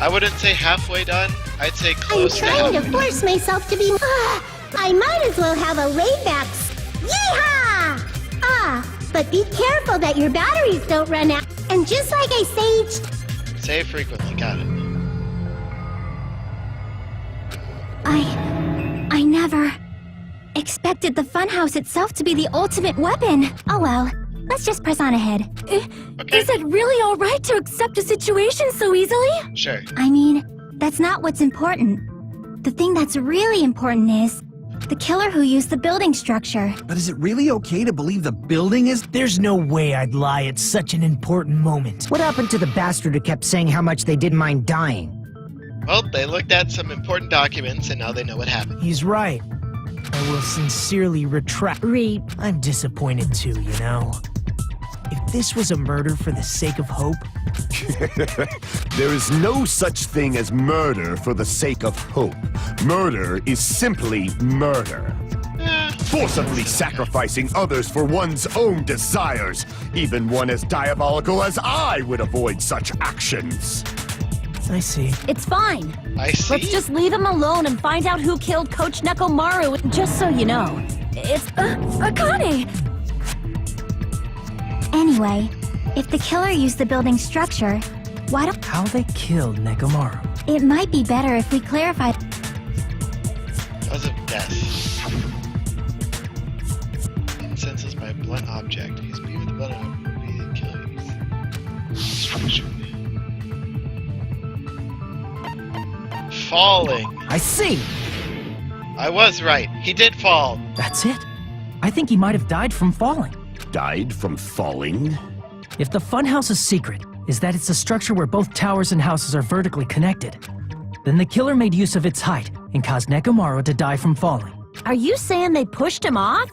I wouldn't say halfway done. I'd say I'm close to trying halfway. to force myself to be. I might as well have a laid-back. Yeehaw! But be careful that your batteries don't run out. And just like I say, Save frequently. Got it. I never expected the funhouse itself to be the ultimate weapon. Oh well, let's just press on ahead. Okay. Is it really alright to accept a situation so easily? Sure. I mean, that's not what's important. The thing that's really important is the killer who used the building structure. But is it really okay to believe the building is? There's no way I'd lie at such an important moment. What happened to the bastard who kept saying how much they didn't mind dying? Well, they looked at some important documents and now they know what happened. He's right. I will sincerely retract. I'm disappointed too, you know. If this was a murder for the sake of hope... There is no such thing as murder for the sake of hope. Murder is simply murder. Forcibly sacrificing others for one's own desires. Even one as diabolical as I would avoid such actions. I see. It's fine. I see. Let's just leave him alone and find out who killed Coach Nekomaru. Just so you know, it's Akane. Anyway, if the killer used the building structure, why don't... How they killed Nekomaru. It might be better if we clarified... Cause of death. Incenses by a blunt object. He's being with the blunt object. He didn't kill you. Structure. Falling. I see! I was right. He did fall. That's it. I think he might have died from falling. Died from falling? If the funhouse's secret is that it's a structure where both towers and houses are vertically connected, then the killer made use of its height and caused Nekomaru to die from falling. Are you saying they pushed him off?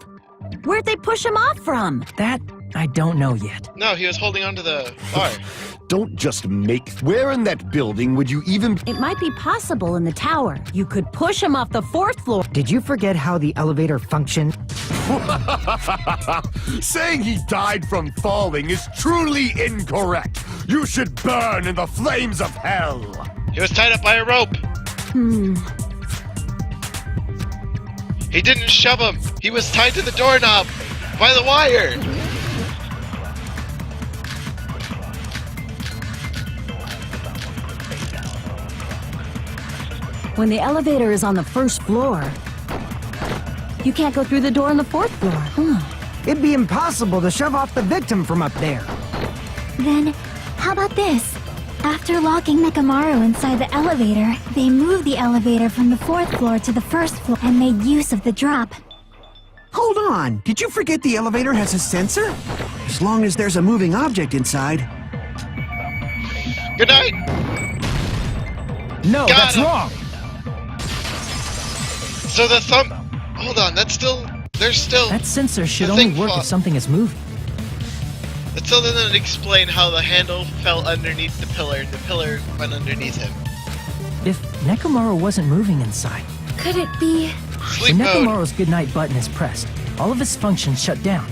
Where'd they push him off from? That, I don't know yet. No, he was holding onto the bar. Don't just make... Where in that building would you even... It might be possible in the tower. You could push him off the 4th floor. Did you forget how the elevator functioned? Saying he died from falling is truly incorrect. You should burn in the flames of hell. He was tied up by a rope. He didn't shove him. He was tied to the doorknob by the wire. When the elevator is on the 1st floor, you can't go through the door on the 4th floor. It'd be impossible to shove off the victim from up there. Then, how about this? After locking Nekomaru inside the elevator, they moved the elevator from the 4th floor to the 1st floor and made use of the drop. Hold on, did you forget the elevator has a sensor? As long as there's a moving object inside. Good night. No, Got that's him. wrong! So the thumb... Hold on, that's still... There's still... That sensor should The only thing work fall- if something is moving. It still doesn't explain how the handle fell underneath the pillar and the pillar went underneath him. If Nekomaru wasn't moving inside, Could it be... Sleep when mode. Nekomaru's goodnight button is pressed, all of his functions shut down.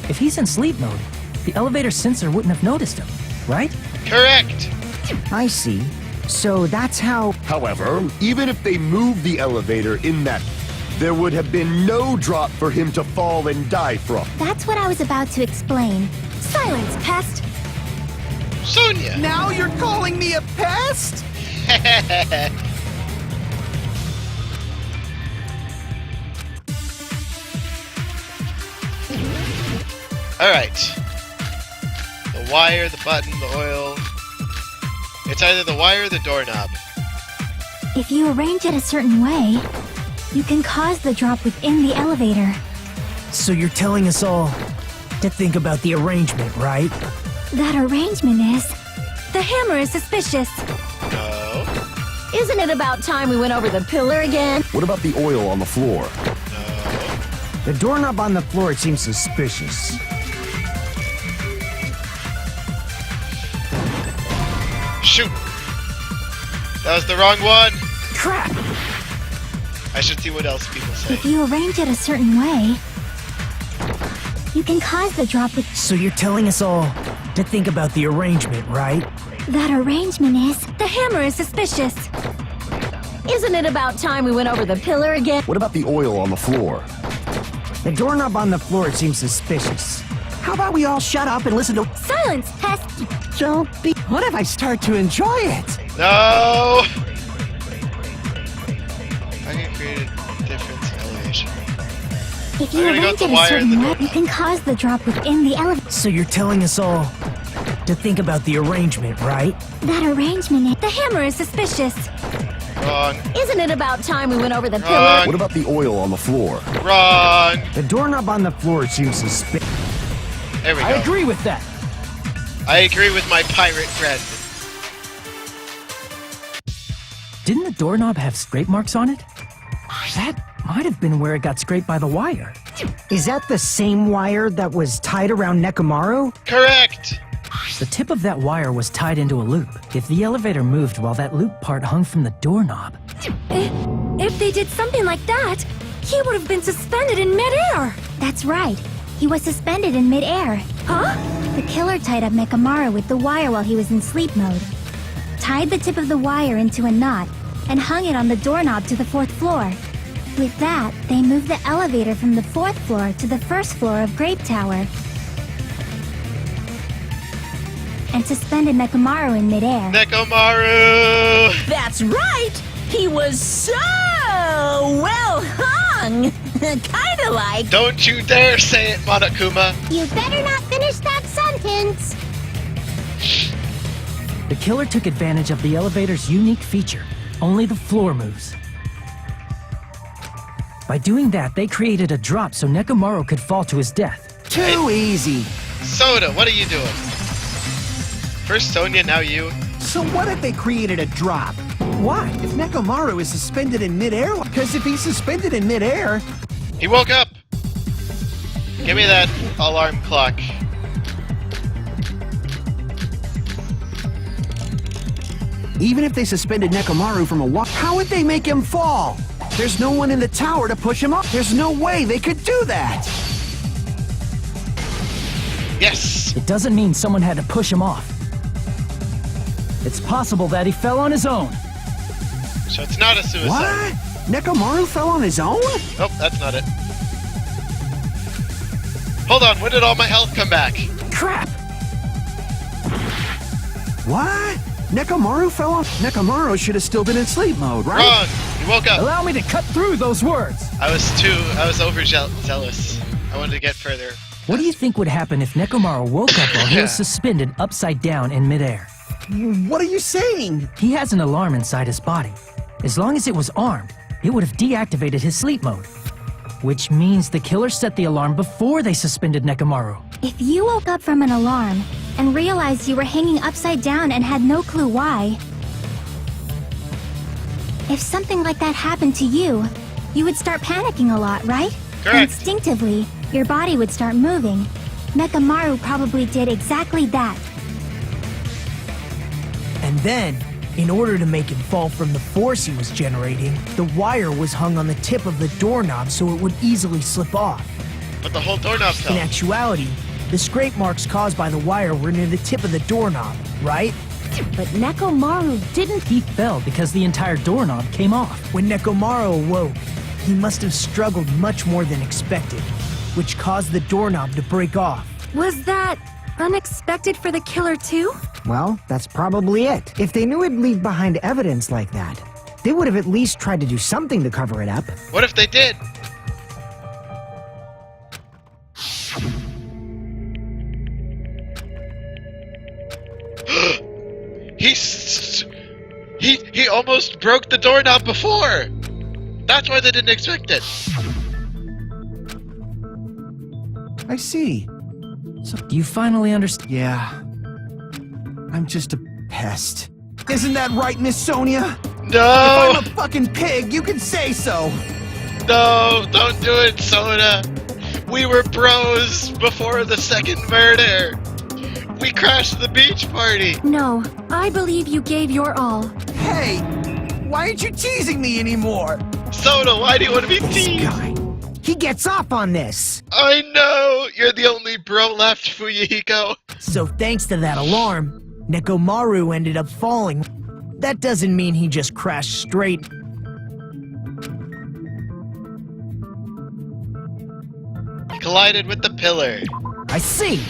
If he's in sleep mode, the elevator sensor wouldn't have noticed him, right? Correct. I see. So that's how... However, even if they moved the elevator in that, there would have been no drop for him to fall and die from. That's what I was about to explain. Silence, pest! Sonia. Now you're calling me a pest? Alright. The wire, the button, the oil. It's either the wire or the doorknob. If you arrange it a certain way, you can cause the drop within the elevator. So you're telling us all to think about the arrangement, right? That arrangement is... The hammer is suspicious. No. Isn't it about time we went over the pillar again? What about the oil on the floor? No. The doorknob on the floor seems suspicious. Shoot. That was the wrong one. Crap! I should see what else people say. If you arrange it a certain way, you can cause the drop with... So you're telling us all to think about the arrangement, right? That arrangement is... The hammer is suspicious. Isn't it about time we went over the pillar again? What about the oil on the floor? The doorknob on the floor seems suspicious. How about we all shut up and listen to... Silence, pest! Don't be... What if I start to enjoy it? No! I can create a difference in elevation. If you I'm gonna go arrange with the it a wire in the certain way, door. you can cause the drop within the elevator. So you're telling us all to think about the arrangement, right? That arrangement is... The hammer is suspicious. Wrong. Isn't it about time we went over the pillar? Wrong. What about the oil on the floor? Wrong. The doorknob on the floor seems suspicious. There we go. I agree with that. I agree with my pirate friend. Didn't the doorknob have scrape marks on it? That might have been where it got scraped by the wire. Is that the same wire that was tied around Nekomaru? Correct. The tip of that wire was tied into a loop. If the elevator moved while that loop part hung from the doorknob, If they did something like that, he would have been suspended in midair. That's right. He was suspended in midair. Huh? The killer tied up Nekomaru with the wire while he was in sleep mode. Tied the tip of the wire into a knot and hung it on the doorknob to the 4th floor. With that, they moved the elevator from the 4th floor to the 1st floor of Grape Tower and suspended Nekomaru in midair. Nekomaru! That's right! He was so well hung! Kinda like... Don't you dare say it, Monokuma. You better not finish that sentence. the killer took advantage of the elevator's unique feature. Only the floor moves. By doing that, they created a drop so Nekomaru could fall to his death. Too easy. Soda, what are you doing? First Sonia, now you. So what if they created a drop? Why? If Nekomaru is suspended in midair? Because if he's suspended in midair... He woke up! Give me that alarm clock. Even if they suspended Nekomaru from a wall, how would they make him fall? There's no one in the tower to push him up. There's no way they could do that. Yes! It doesn't mean someone had to push him off. It's possible that he fell on his own. So it's not a suicide. What? Nekomaru fell on his own? Nope, that's not it. Hold on, when did all my health come back? Crap! What? Nekomaru fell on... Nekomaru should have still been in sleep mode, right? Wrong! He woke up. Allow me to cut through those words! I was overzealous. I wanted to get further. What do you think would happen if Nekomaru woke up while he was suspended upside down in midair? What are you saying? He has an alarm inside his body. As long as it was armed, it would have deactivated his sleep mode. Which means the killer set the alarm before they suspended Nekomaru. If you woke up from an alarm and realized you were hanging upside down and had no clue why, if something like that happened to you, you would start panicking a lot, right? Correct. Instinctively, your body would start moving. Nekomaru probably did exactly that. And then, in order to make him fall from the force he was generating, the wire was hung on the tip of the doorknob so it would easily slip off. But the whole doorknob In fell. actuality, the scrape marks caused by the wire were near the tip of the doorknob, right? But Nekomaru didn't... He fell because the entire doorknob came off. When Nekomaru awoke, he must have struggled much more than expected, which caused the doorknob to break off. Was that unexpected for the killer too? Well, that's probably it. If they knew it'd leave behind evidence like that, they would have at least tried to do something to cover it up. What if they did? He almost broke the doorknob before. That's why they didn't expect it. I see. Do you finally understand? Yeah. I'm just a pest. Isn't that right, Miss Sonia? No! If I'm a fucking pig, you can say so. No, don't do it, Soda. We were bros before the second murder. We crashed the beach party. No, I believe you gave your all. Hey, why aren't you teasing me anymore? Soda, why do you want to be teased? Guy, he gets off on this. I know! You're the only bro left, Fuyuhiko. So thanks to that alarm, Nekomaru ended up falling. That doesn't mean he just crashed straight. He collided with the pillar. I see.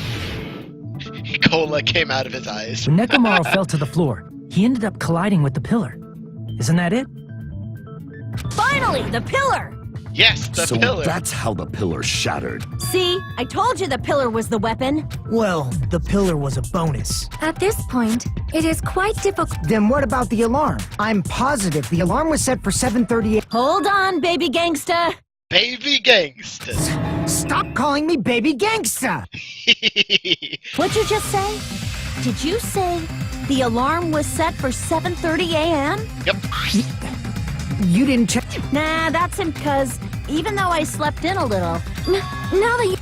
Cola came out of his eyes. When Nekomaru fell to the floor, he ended up colliding with the pillar. Isn't that it? Finally, the pillar! Yes, the So pillar. that's how the pillar shattered. See, I told you the pillar was the weapon. Well, the pillar was a bonus. At this point, it is quite difficult. Then what about the alarm? I'm positive the alarm was set for 7:38. Hold on, baby gangsta. Baby gangster. Stop calling me baby gangsta! What'd you just say? Did you say the alarm was set for 7:30 a.m.? Yep. You didn't check. Nah, that's because even though I slept in a little, now that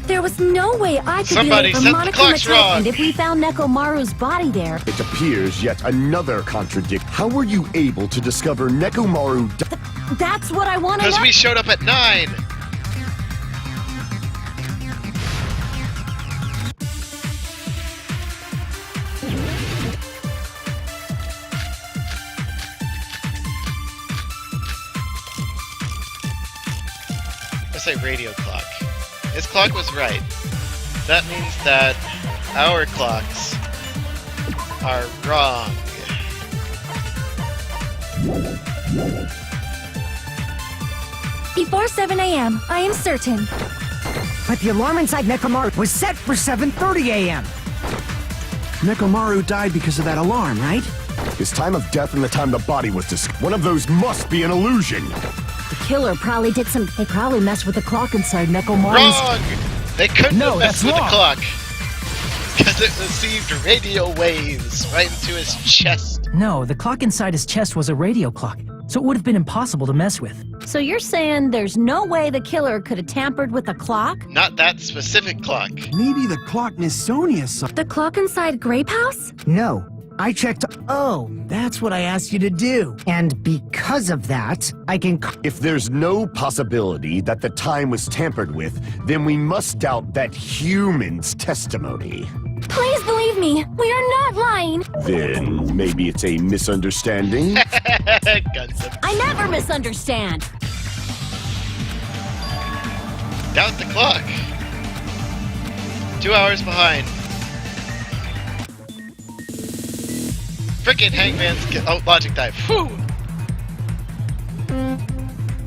there was no way I could Somebody be late for set the Monica clocks Mattel, wrong. and if we found Nekomaru's body there, It appears yet another contradiction. How were you able to discover Nekomaru that's what I want to Because know. we showed up at 9. I say radio clock. His clock was right. That means that our clocks are wrong. Before 7 a.m., I am certain. But the alarm inside Nekomaru was set for 7:30 a.m. Nekomaru died because of that alarm, right? His time of death and the time the body was discovered. One of those must be an illusion. The killer probably did some. They probably messed with the clock inside Nekomaru's. Wrong! They couldn't No, have messed that's with wrong. the clock. Because it received radio waves right into his chest. No, the clock inside his chest was a radio clock, so it would have been impossible to mess with. So you're saying there's no way the killer could have tampered with the clock? Not that specific clock. Maybe the clock Miss Sonia saw. The clock inside Grape House? No, I checked. Oh, that's what I asked you to do. And because of that, I can. If there's no possibility that the time was tampered with, then we must doubt that human's testimony. Please believe me, we are not lying. Then maybe it's a misunderstanding? Guns up. I never misunderstand. Doubt the clock. 2 hours behind. Frickin' Hangman's... Oh, logic dive. Whew!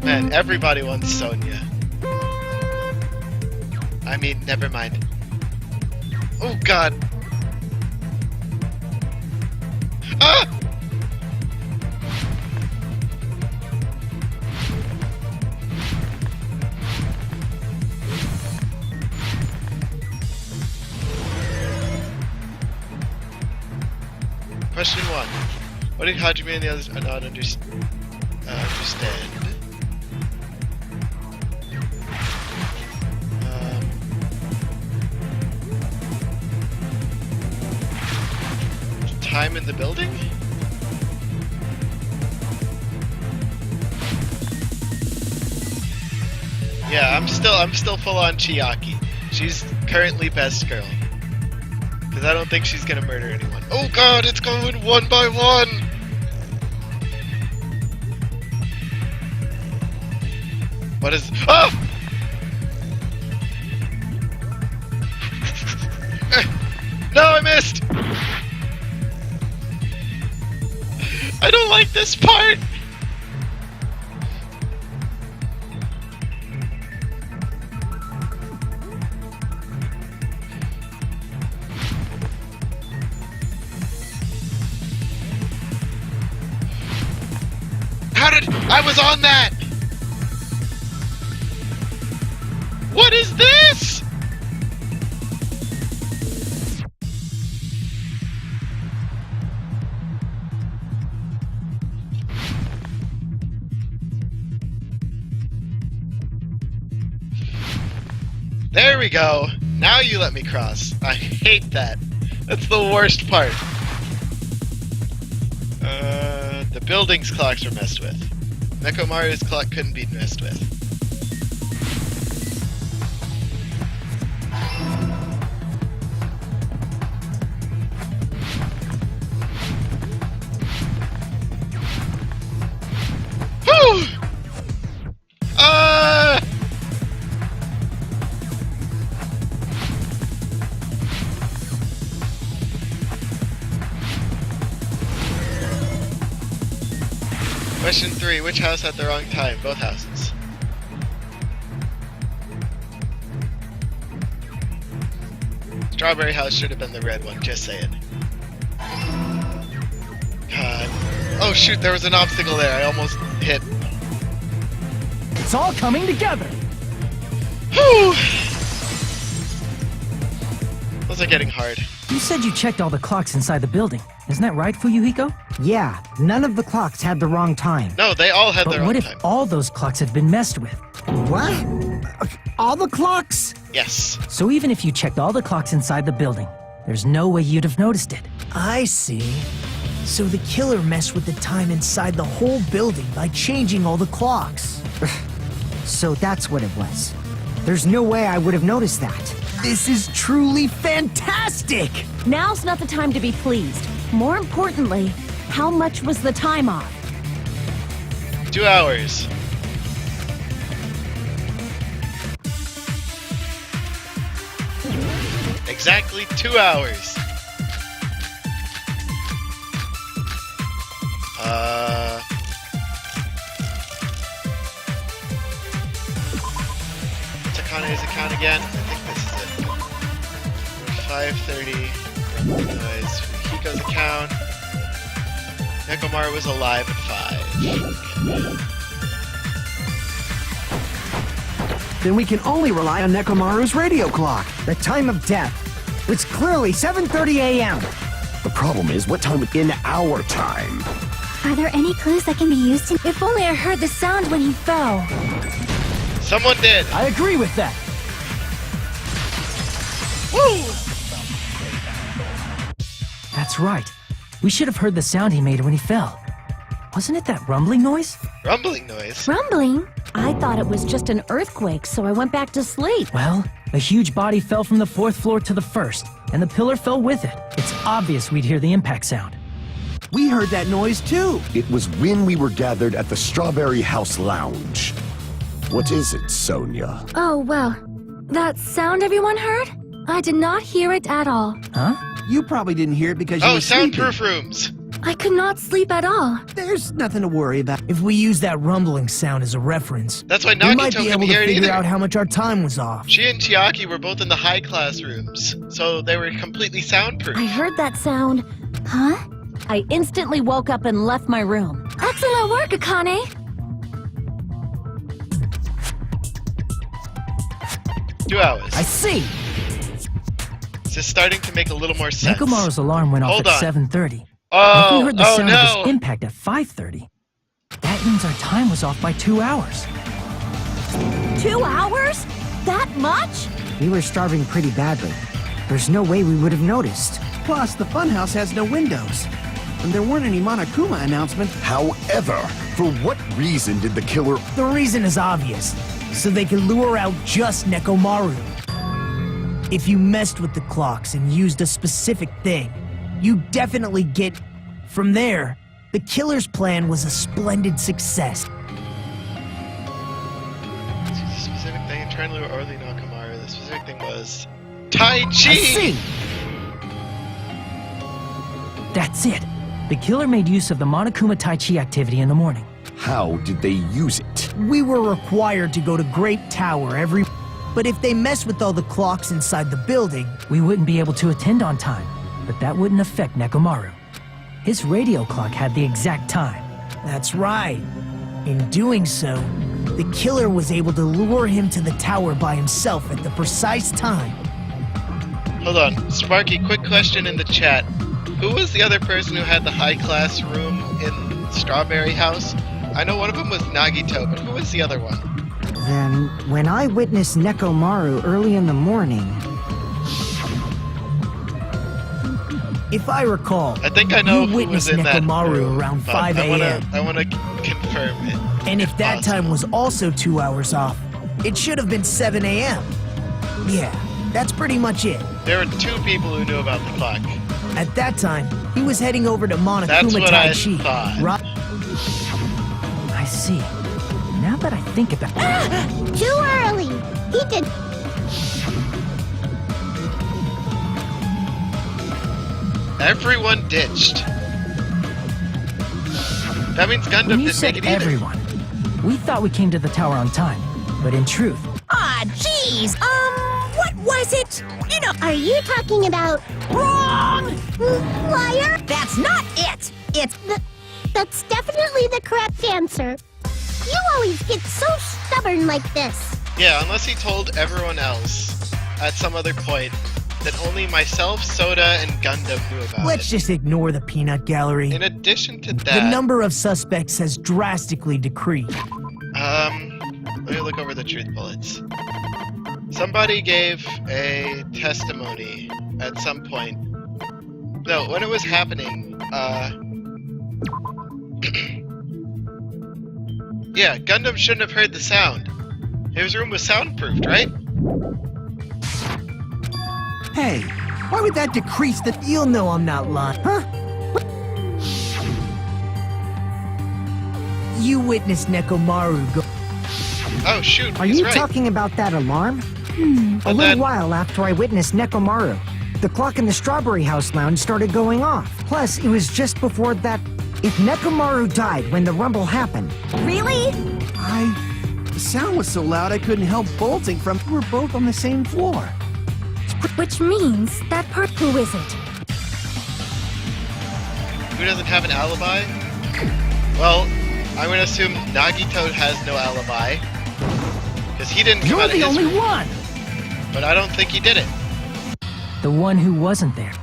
Man, everybody wants Sonya. I mean, never mind. Oh, God. Ah! Question 1. What did Hajime and the others not understand? Time in the building? Yeah, I'm still full on Chiaki. She's currently best girl. Because I don't think she's gonna murder anyone. Oh god, it's going one by one! What is... Oh! No, I missed! I don't like this part! How did... I was on that! What is this? There we go. Now you let me cross. I hate that. That's the worst part. The building's clocks were messed with. Nekomaru's clock couldn't be messed with. agree. Which house had the wrong time? Both houses. Strawberry house should have been the red one, just saying. God. Oh shoot, there was an obstacle there. I almost hit. It's all coming together. Whew! Those are getting hard. You said you checked all the clocks inside the building. Isn't that right, Fuyuhiko? Yeah, none of the clocks had the wrong time. No, they all had But their what own if time. all those clocks have been messed with? What? All the clocks? Yes. So even if you checked all the clocks inside the building, there's no way you'd have noticed it. I see. So the killer messed with the time inside the whole building by changing all the clocks. So that's what it was. There's no way I would have noticed that. This is truly fantastic! Now's not the time to be pleased. More importantly, how much was the time off? 2 hours. Exactly 2 hours. What's Akane's account again? I think this is it. 5:30. Noise. Hiko's account. Nekomaru was alive at 5. Then we can only rely on Nekomaru's radio clock. The time of death. It's clearly 7:30 a.m. The problem is, what time in our time? Are there any clues that can be used? If only I heard the sound when he fell. Someone did. I agree with that. Woo! That's right. We should have heard the sound he made when he fell. Wasn't it that rumbling noise? Rumbling noise. Rumbling? I thought it was just an earthquake, so I went back to sleep. Well, a huge body fell from the 4th floor to the 1st, and the pillar fell with it. It's obvious we'd hear the impact sound. We heard that noise too. It was when we were gathered at the Strawberry House Lounge. What is it, Sonia? Oh, well. That sound everyone heard? I did not hear it at all. Huh? You probably didn't hear it because you Oh, were sleeping. soundproof rooms. I could not sleep at all. There's nothing to worry about. If we use that rumbling sound as a reference, That's why we might Nagito be couldn't able to hear it figure either. out how much our time was off. She and Chiaki were both in the high class rooms, so they were completely soundproof. I heard that sound. Huh? I instantly woke up and left my room. Excellent work, Akane. 2 hours. I see! It's just starting to make a little more sense. Nekomaru's alarm went off Hold at on. 7:30. If Oh, we heard the oh sound of no! his impact at 5:30, that means our time was off by 2 hours. 2 hours? That much? We were starving pretty badly. There's no way we would have noticed. Plus, the funhouse has no windows. And there weren't any Monokuma announcements. However, for what reason did the killer... The reason is obvious. So they can lure out just Nekomaru. If you messed with the clocks and used a specific thing, you definitely get... From there, the killer's plan was a splendid success. The specific thing, trying to lure Orly Nakamaru. The specific thing was Tai Chi. I see! That's it. The killer made use of the Monokuma Tai Chi activity in the morning. How did they use it? We were required to go to Great Tower every... But if they mess with all the clocks inside the building, We wouldn't be able to attend on time, but that wouldn't affect Nekomaru. His radio clock had the exact time. that's right. In doing so, the killer was able to lure him to the tower by himself at the precise time. Hold on, Sparky. Quick question in the chat. Who was the other person who had the high class room in Strawberry House? I know one of them was Nagito, but who was the other one? Then, when I witnessed Nekomaru early in the morning, If I recall, I think I know you who was witnessed in that Nekomaru room, around but 5 a.m. I wanna confirm it. And if that time was also 2 hours off, it should have been 7 a.m. Yeah, that's pretty much it. There were 2 people who knew about the clock. At that time, he was heading over to That's Monokuma what Tai I Chi. thought. Right? I see. Now that I think about it, Too early. He did. Everyone ditched. That means Gundam When you didn't make said it either. everyone, we thought we came to the tower on time. But in truth, Ah, jeez. What was it? You know, Are you talking about wrong! liar? That's not it! It's That's definitely the correct answer. You always get so stubborn like this. Yeah, unless he told everyone else at some other point that only myself, Soda, and Gundam knew about Let's it. just ignore the peanut gallery. In addition to The that, number of suspects has drastically decreased. let me look over the truth bullets. Somebody gave a testimony at some point. No, when it was happening, yeah, Gundam shouldn't have heard the sound. His room was soundproofed, right? Hey, why would that decrease the... You'll know I'm not lying. Huh? You witnessed Nekomaru go... Oh shoot, Are he's you right. talking about that alarm? A And little then- while after I witnessed Nekomaru, the clock in the Strawberry House lounge started going off. Plus, it was just before that. If Nekomaru died when the rumble happened, really? The sound was so loud I couldn't help bolting from... We were both on the same floor. Which means that part. Who is it? Who doesn't have an alibi? Well, I'm gonna assume Nagito has no alibi. Because he didn't come you're out of the his only room, one! but I don't think he did it. The one who wasn't there.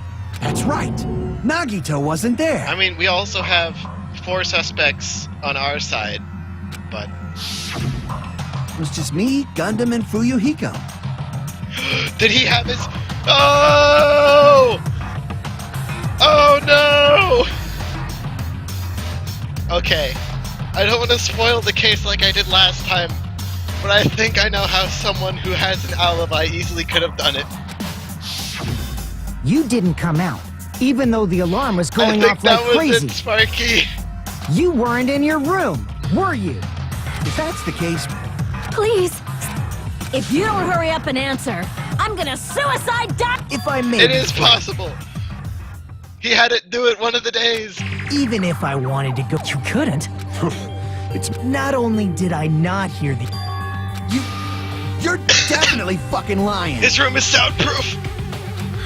That's right. Nagito wasn't there. I mean, we also have 4 suspects on our side, but... It was just me, Gundam, and Fuyuhiko. Did he have his... Oh! Oh no! Okay. I don't want to spoil the case like I did last time, but I think I know how someone who has an alibi easily could have done it. you didn't come out, even though the alarm was I going think off that like was crazy. it, Sparky. You weren't in your room, were you? If that's the case, Please. If you don't hurry up and answer, I'm gonna suicide dive! If I may... It is possible. He had it do it one of the days. Even if I wanted to go... You couldn't. it's... Not only did I not hear the... You're definitely fucking lying. His room is soundproof.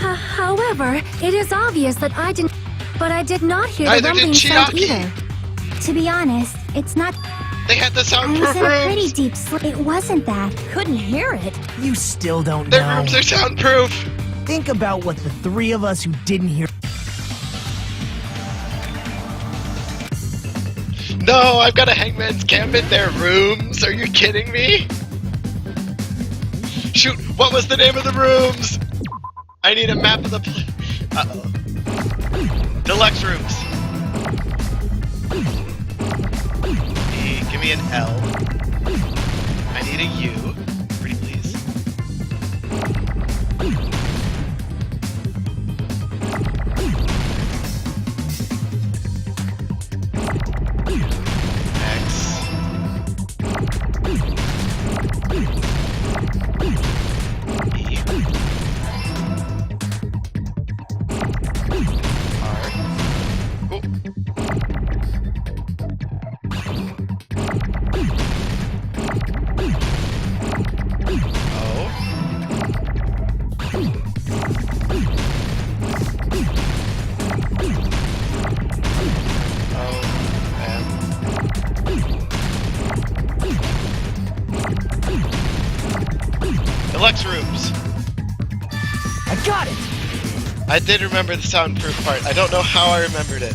However, it is obvious that I didn't. But I did not hear Neither the rumbling did sound Chiaki. either. To be honest, it's not. They had the I was soundproof in a pretty rooms. deep sleep. It wasn't that. Couldn't hear it. You still don't Their know. rooms are soundproof. Think about what the 3 of us who didn't hear... No, I've got a hangman's camp in their rooms. Are you kidding me? Shoot, what was the name of the rooms? I need a map of the deluxe rooms. Give me an L. I need a U. Pretty please. X. E. R. Oh. Deluxe rooms. I got it! I did remember the soundproof part. I don't know how I remembered it.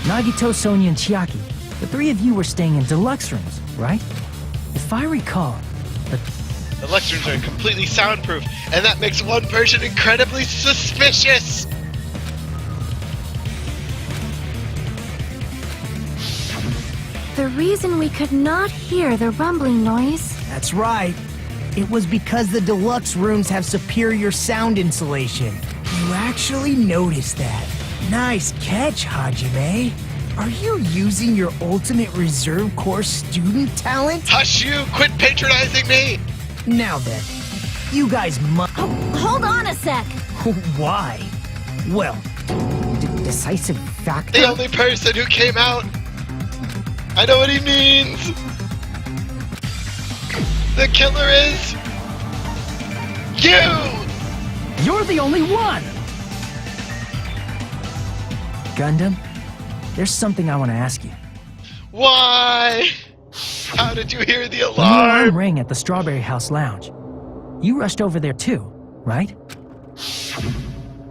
Nagito, Sonia, and Chiaki. The 3 of you were staying in deluxe rooms, right? If I recall, The deluxe rooms are completely soundproof, and that makes one person incredibly suspicious. The reason we could not hear the rumbling noise. That's right. It was because the deluxe rooms have superior sound insulation. You actually noticed that. Nice catch, Hajime. Are you using your ultimate reserve corps student talent? Hush you! Quit patronizing me! Now then, you guys must... Hold on a sec. Why? Well, decisive factor? The only person who came out. I know what he means. The killer is you. You're the only one! Gundam, there's something I want to ask you. Why? How did you hear the When the alarm alarm? rang at the Strawberry House Lounge, you rushed over there too, right?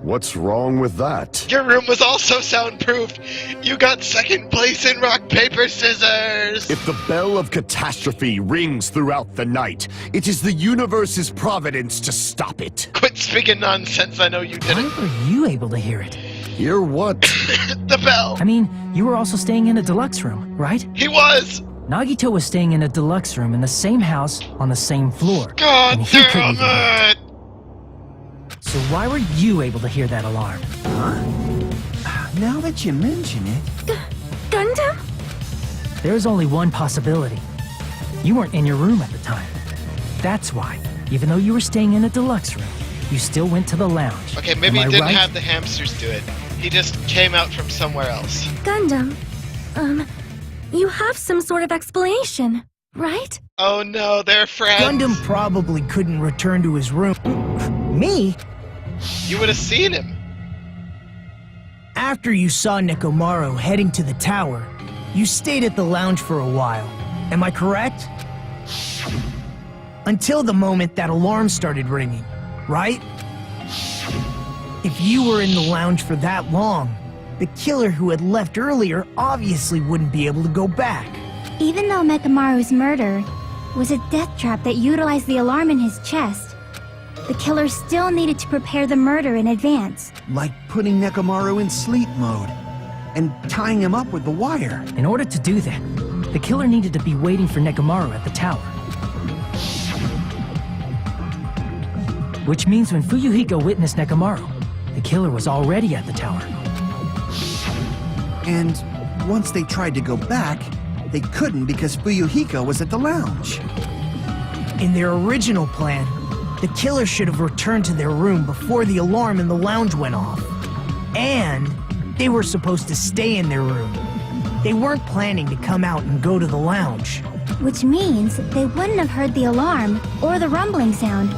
What's wrong with that? Your room was also soundproofed. You got second place in rock, paper, scissors. If the bell of catastrophe rings throughout the night, it is the universe's providence to stop it. Quit speaking nonsense. I know you How didn't. were you able to hear it? Hear what? The bell. I mean, you were also staying in a deluxe room, right? He was. Nagito was staying in a deluxe room in the same house on the same floor. God and he couldn't damn even hear it. So why were you able to hear that alarm? Now that you mention it, Gundam? There is only one possibility. You weren't in your room at the time. That's why, even though you were staying in a deluxe room, you still went to the lounge. Okay, maybe Am he I didn't right? have the hamsters do it. He just came out from somewhere else. Gundam, you have some sort of explanation, right? Oh no, they're friends. Gundam probably couldn't return to his room. Me? You would have seen him. After you saw Nekomaru heading to the tower, you stayed at the lounge for a while. Am I correct? Until the moment that alarm started ringing, right? If you were in the lounge for that long, the killer who had left earlier obviously wouldn't be able to go back. Even though Mekamaru's murder was a death trap that utilized the alarm in his chest, the killer still needed to prepare the murder in advance. like putting Nekomaru in sleep mode and tying him up with the wire. In order to do that, the killer needed to be waiting for Nekomaru at the tower. Which means when Fuyuhiko witnessed Nekomaru, the killer was already at the tower. And once they tried to go back, they couldn't because Fuyuhiko was at the lounge. In their original plan, the killer should have returned to their room before the alarm in the lounge went off. And they were supposed to stay in their room. They weren't planning to come out and go to the lounge. Which means they wouldn't have heard the alarm or the rumbling sound,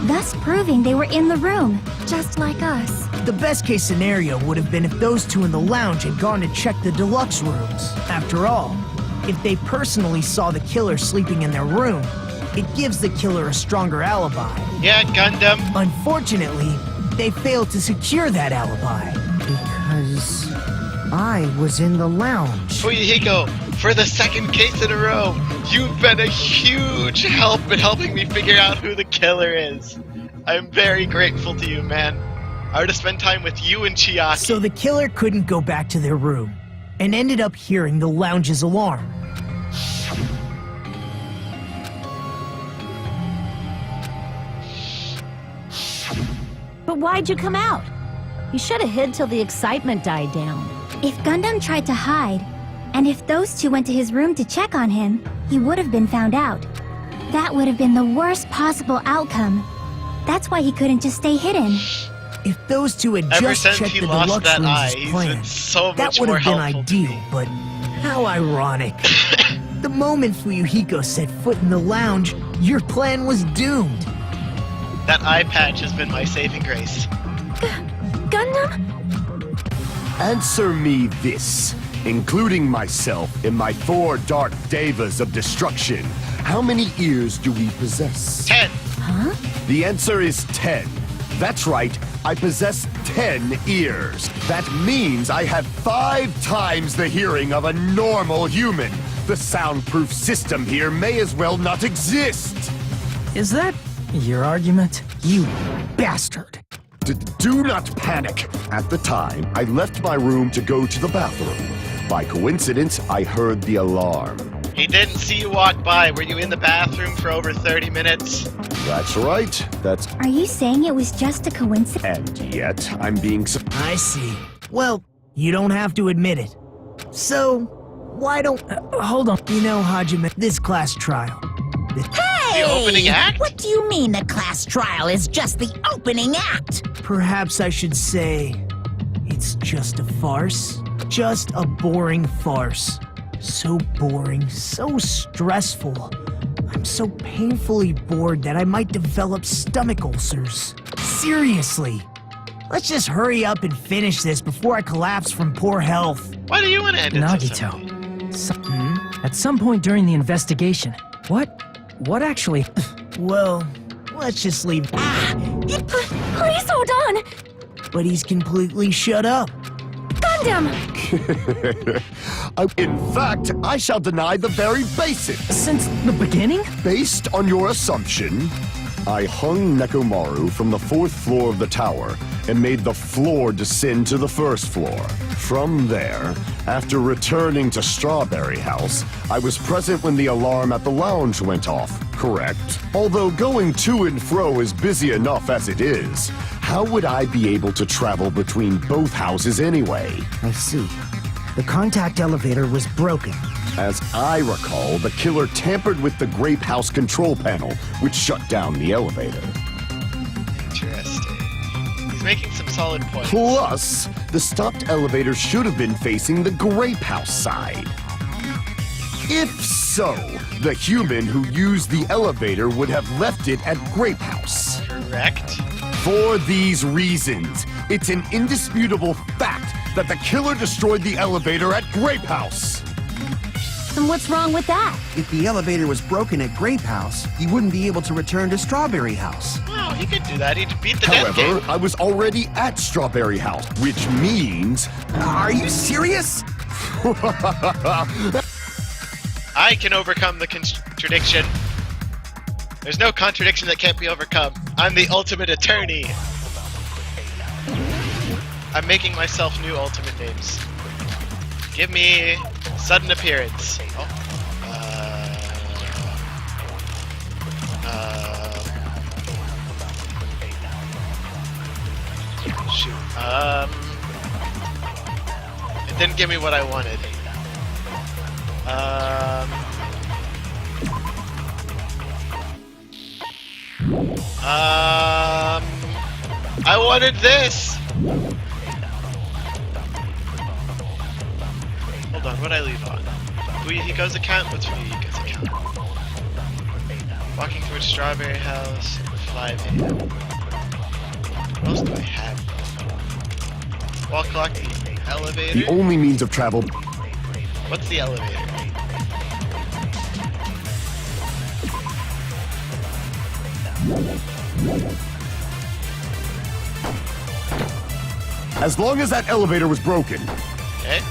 thus proving they were in the room, just like us. The best case scenario would have been if those two in the lounge had gone to check the deluxe rooms. After all, if they personally saw the killer sleeping in their room, it gives the killer a stronger alibi. Yeah, Gundam. Unfortunately, they failed to secure that alibi. Because I was in the lounge. Fuyuhiko, for the second case in a row, you've been a huge help in helping me figure out who the killer is. I'm very grateful to you, man. I would have spent time with you and Chiaki. So the killer couldn't go back to their room and ended up hearing the lounge's alarm. But why'd you come out? You should have hid till the excitement died down. If Gundam tried to hide, and if those two went to his room to check on him, he would have been found out. That would have been the worst possible outcome. That's why he couldn't just stay hidden. If those two had Ever just since checked he the lost deluxe that rooms eye, as he's planned, been so that much would more have been helpful to ideal, me. but how ironic. The moment Fuyuhiko set foot in the lounge, your plan was doomed. That eye patch has been my saving grace. Gundam? Answer me this. Including myself in my 4 dark devas of destruction, how many ears do we possess? 10. The answer is 10. That's right, I possess 10 ears. That means I have 5 times the hearing of a normal human. The soundproof system here may as well not exist. Is that your argument? You bastard. Do not panic. At the time, I left my room to go to the bathroom. By coincidence, I heard the alarm. He didn't see you walk by. Were you in the bathroom for over 30 minutes? That's right. That's... Are you saying it was just a coincidence? And yet, I'm being... I see. Well, you don't have to admit it. So, why don't... hold on. You know, Hajime, this class trial. The opening act? What do you mean the class trial is just the opening act? Perhaps I should say... it's It's just a farce. Just a boring farce. So boring, so stressful. I'm so painfully bored that I might develop stomach ulcers. Seriously. Let's just hurry up and finish this before I collapse from poor health. Why do you want to end it so simply? Nagito. At some point during the investigation, what actually... Well, let's just leave. Please hold on! But he's completely shut up. Gundam! In fact, I shall deny the very basics. Since the beginning? Based on your assumption, I hung Nekomaru from the 4th floor of the tower and made the floor descend to the 1st floor. From there, after returning to Strawberry House, I was present when the alarm at the lounge went off, correct? Although going to and fro is busy enough as it is, how would I be able to travel between both houses anyway? I see. The contact elevator was broken. As I recall, the killer tampered with the Grape House control panel, which shut down the elevator. Interesting. He's making some solid points. Plus, the stopped elevator should have been facing the Grape House side. If so, the human who used the elevator would have left it at Grape House. Correct. For these reasons, it's an indisputable fact that the killer destroyed the elevator at Grape House. And what's wrong with that? If the elevator was broken at Grape House, he wouldn't be able to return to Strawberry House. Well, he could do that. He'd beat the death However, game. I was already at Strawberry House, which means... Are you serious? I can overcome the contradiction. There's no contradiction that can't be overcome. I'm the ultimate attorney. I'm making myself new ultimate names. Give me sudden appearance. Oh. Shoot. It didn't give me what I wanted. I wanted this. Hold on, what'd I leave on? Fuyuhiko's account? What's Fuyuhiko's account? Walking towards Strawberry House, 5 a.m. What else do I have? Wall clock, the elevator. The only means of travel... What's the elevator? As long as that elevator was broken, Okay.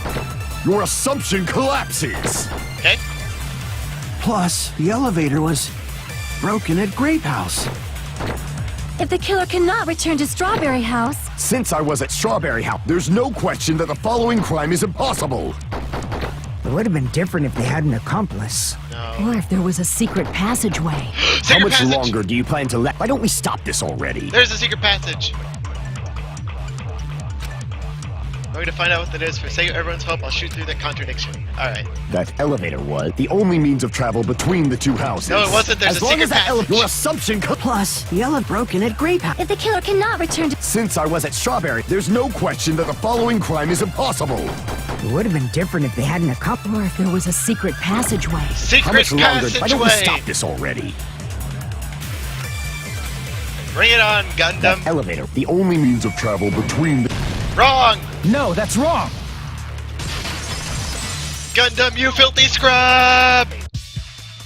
your assumption collapses. Okay. Plus, the elevator was broken at Grape House. If the killer cannot return to Strawberry House, Since I was at Strawberry House, there's no question that the following crime is impossible. It would have been different if they had an accomplice. No. or if there was a secret passageway. How Secret much passage! longer do you plan to let... Why don't we stop this already? There's a secret passage. I'm going to find out what that is. For sake of everyone's hope, I'll shoot through the contradiction. Alright. That elevator was the only means of travel between the two houses. No, it wasn't. There's as a long secret as that passage. your assumption... Plus, the elevator broken at Grape House. If the killer cannot return to... Since I was at Strawberry, there's no question that the following crime is impossible. It would have been different if they hadn't accomplice. Or if there was a secret passageway. How Secret much longer? Why don't we passageway! stop this already? Bring it on, That Gundam. elevator, the only means of travel between the... Wrong! No, that's wrong! Gundam, you filthy scrub!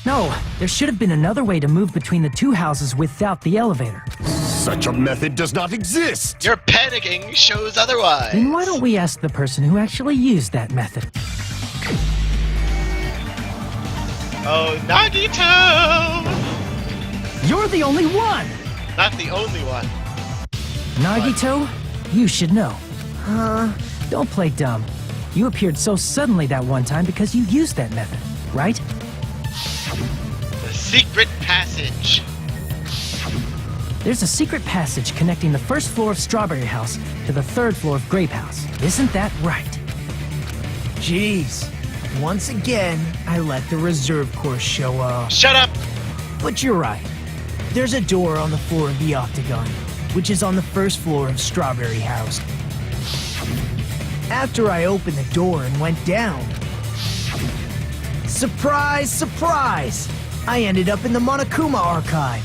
No, there should have been another way to move between the two houses without the elevator. Such a method does not exist. Your panicking shows otherwise. Then why don't we ask the person who actually used that method? Oh, Nagito! You're the only one! Not the only one. Nagito, you should know. Don't play dumb. You appeared so suddenly that one time because you used that method, right? The secret passage. There's a secret passage connecting the first floor of Strawberry House to the third floor of Grape House. Isn't that right? Jeez. Once again, I let the reserve course show up. Shut up! But you're right. There's a door on the floor of the Octagon, which is on the first floor of Strawberry House. After I opened the door and went down, surprise, surprise! I ended up in the Monokuma archive,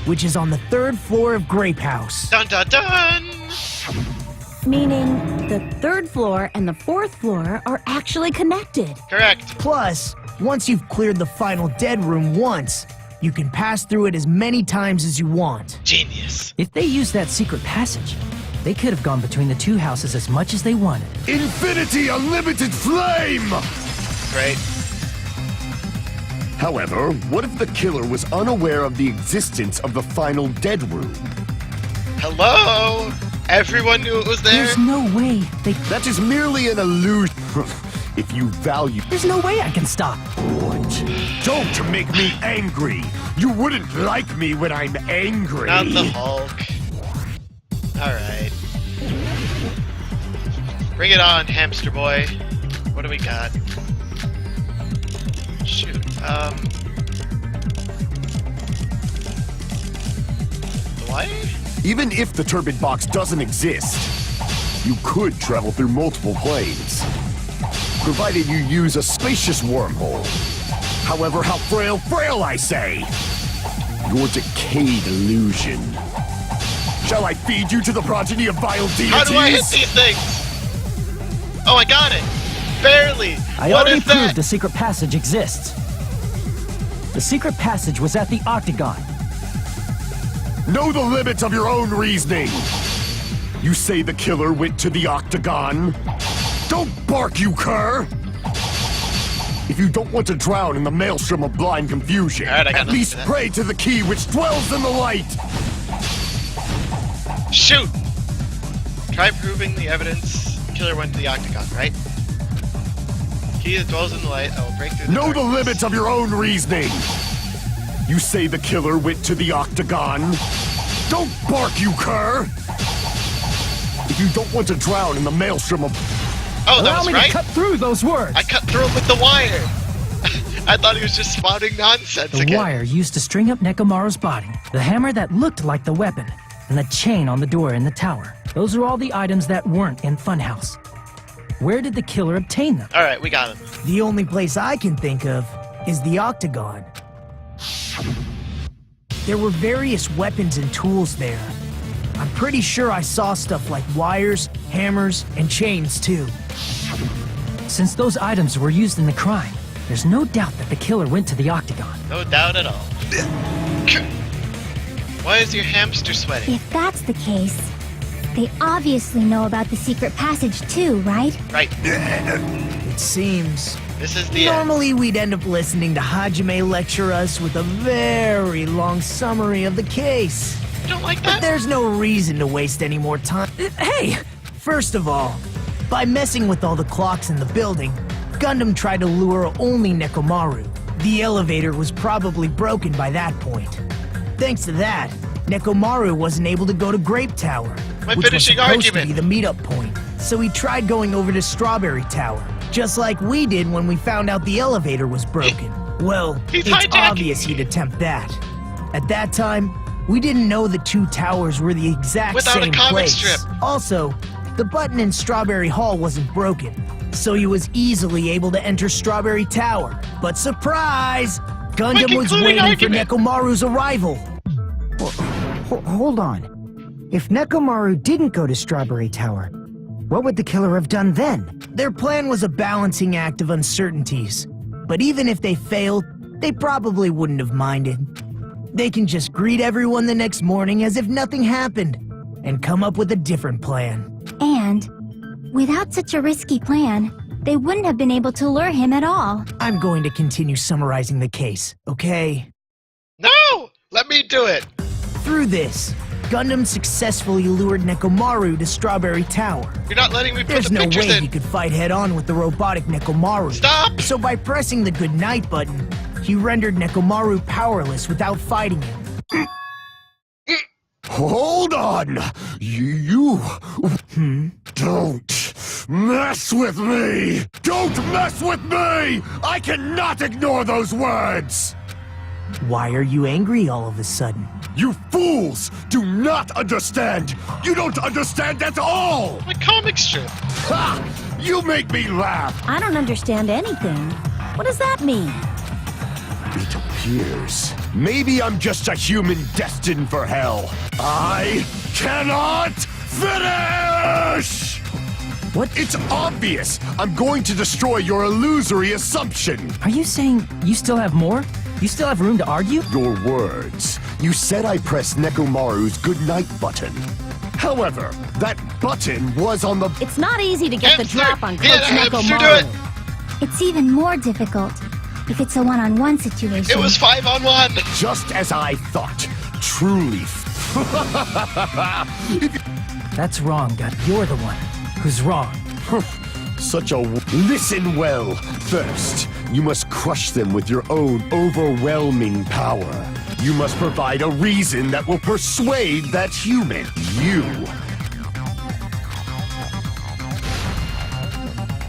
which is on the 3rd floor of Grape House. Dun dun dun! Meaning the 3rd floor and the 4th floor are actually connected. Correct. Plus, once you've cleared the final dead room once, you can pass through it as many times as you want. Genius. If they used that secret passage, they could have gone between the two houses as much as they wanted. Infinity Unlimited Flame! Great. However, what if the killer was unaware of the existence of the final dead room? Hello? Everyone knew it was there? There's no way they... That is merely an illusion. If you value... There's no way I can stop. What? Don't make me angry! You wouldn't like me when I'm angry! Not the Hulk. Alright. Bring it on, hamster boy. What do we got? Shoot, the wire? Even if the turbid box doesn't exist, you could travel through multiple planes. Provided you use a spacious wormhole. However, how frail I say! Your decayed illusion. Shall I feed you to the progeny of vile deities? How do I hit these things? Oh, I got it! Barely! I What already is proved that? the secret passage exists. The secret passage was at the Octagon. Know the limits of your own reasoning! You say the killer went to the Octagon? Don't bark, you cur! If you don't want to drown in the maelstrom of blind confusion, All right, I got at nothing least for that. pray to the key which dwells in the light! Shoot! Try proving the evidence. Killer went to the Octagon, right? Key that dwells in the light. I will break through the Know the darkness. limits of your own reasoning! You say the killer went to the Octagon? Don't bark, you cur! If you don't want to drown in the maelstrom of... Oh, that Allow was me right? to cut through those words. I cut through it with the wire! I thought he was just spouting nonsense The again. wire used to string up Nekomaru's body, the hammer that looked like the weapon, and the chain on the door in the tower. Those are all the items that weren't in Funhouse. Where did the killer obtain them? Alright, we got him. The only place I can think of is the Octagon. There were various weapons and tools there. I'm pretty sure I saw stuff like wires, hammers, and chains too. Since those items were used in the crime, there's no doubt that the killer went to the Octagon. No doubt at all. Why is your hamster sweating? If that's the case, they obviously know about the secret passage too, right? Right. It seems. This is the end. Normally we'd end up listening to Hajime lecture us with a very long summary of the case. You don't like But that? there's no reason to waste any more time. Hey! First of all, by messing with all the clocks in the building, Gundam tried to lure only Nekomaru. The elevator was probably broken by that point. Thanks to that, Nekomaru wasn't able to go to Grape Tower, My which was finishing supposed argument. to be the meetup point. So he tried going over to Strawberry Tower, just like we did when we found out the elevator was broken. Well, He's it's hijacking obvious me. he'd attempt that. At that time, we didn't know the two towers were the exact Without a same comic place. strip. Also, the button in Strawberry Hall wasn't broken, so he was easily able to enter Strawberry Tower. But surprise! Gundam was concluding waiting argument. for Nekomaru's arrival. Hold on. If Nekomaru didn't go to Strawberry Tower, what would the killer have done then? Their plan was a balancing act of uncertainties. But even if they failed, they probably wouldn't have minded. They can just greet everyone the next morning as if nothing happened, and come up with a different plan. And without such a risky plan, they wouldn't have been able to lure him at all. I'm going to continue summarizing the case, okay? No! Let me do it! Through this, Gundam successfully lured Nekomaru to Strawberry Tower. You're not letting me put There's the no pictures way in. he could fight head-on with the robotic Nekomaru. Stop! So by pressing the goodnight button, he rendered Nekomaru powerless without fighting him. Hold on! You... Don't mess with me! Don't mess with me! I cannot ignore those words! Why are you angry all of a sudden? You fools do not understand! You don't understand at all! My comic strip. Ha! You make me laugh! I don't understand anything. What does that mean? It appears. Maybe I'm just a human destined for hell. I cannot finish! What? It's obvious! I'm going to destroy your illusory assumption! Are you saying you still have more? You still have room to argue? Your words. You said I pressed Nekomaru's goodnight button. However, that button was on the... It's not easy to get the Hamster! drop on Coach Yeah, hamster, do Nekomaru. it! It's even more difficult if it's a one-on-one situation. It was 5-on-1! Just as I thought. Truly. That's wrong, Gut. You're the one who's wrong. Such a... Listen well. First, you must crush them with your own overwhelming power. You must provide a reason that will persuade that human. You.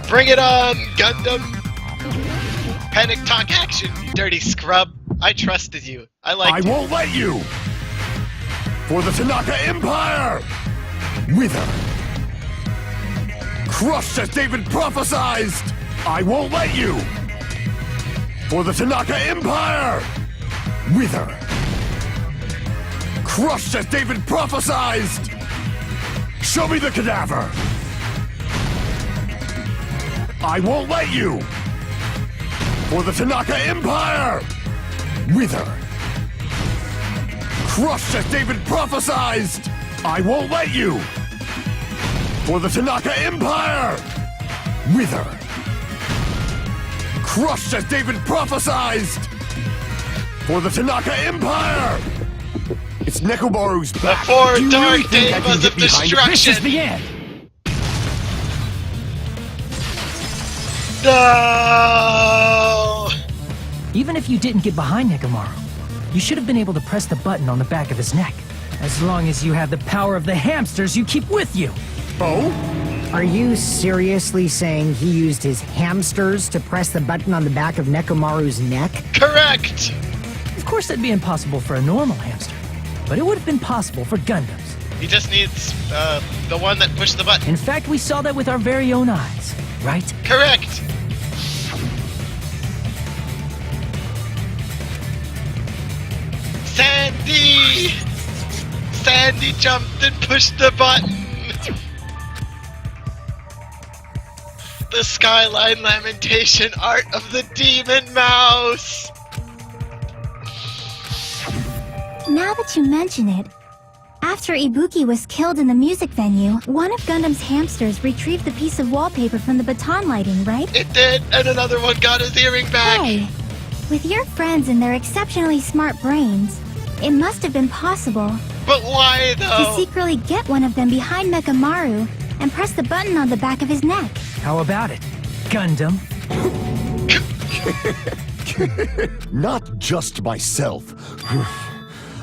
Bring it on, Gundam! Panic talk action, you dirty scrub. I trusted you. I liked I you. won't let you! For the Tanaka Empire! Wither! Crushed as David prophesied! I won't let you! For the Tanaka Empire! Wither! Crushed as David prophesied! Show me the cadaver! I won't let you! For the Tanaka Empire! Wither! Crushed as David prophesied! I won't let you! For the Tanaka Empire! Wither! Crushed as David prophesied! For the Tanaka Empire! It's Nekomaru's back. Four Do you dark really think I can devas get of behind it? This is destruction! the end! No! Even if you didn't get behind Nekomaru, you should have been able to press the button on the back of his neck. As long as you have the power of the hamsters you keep with you. Oh? Are you seriously saying he used his hamsters to press the button on the back of Nekomaru's neck? Correct! Of course that'd be impossible for a normal hamster, but it would have been possible for Gundams. He just needs, the one that pushed the button. In fact, we saw that with our very own eyes, right? Correct! Sandy! Sandy jumped and pushed the button! The Skyline Lamentation art of the Demon Mouse! Now that you mention it, after Ibuki was killed in the music venue, one of Gundam's hamsters retrieved the piece of wallpaper from the baton lighting, right? It did, and another one got his earring back! Hey, with your friends and their exceptionally smart brains, it must have been possible But why, to though? secretly get one of them behind Nekomaru and press the button on the back of his neck. How about it, Gundam? Not just myself.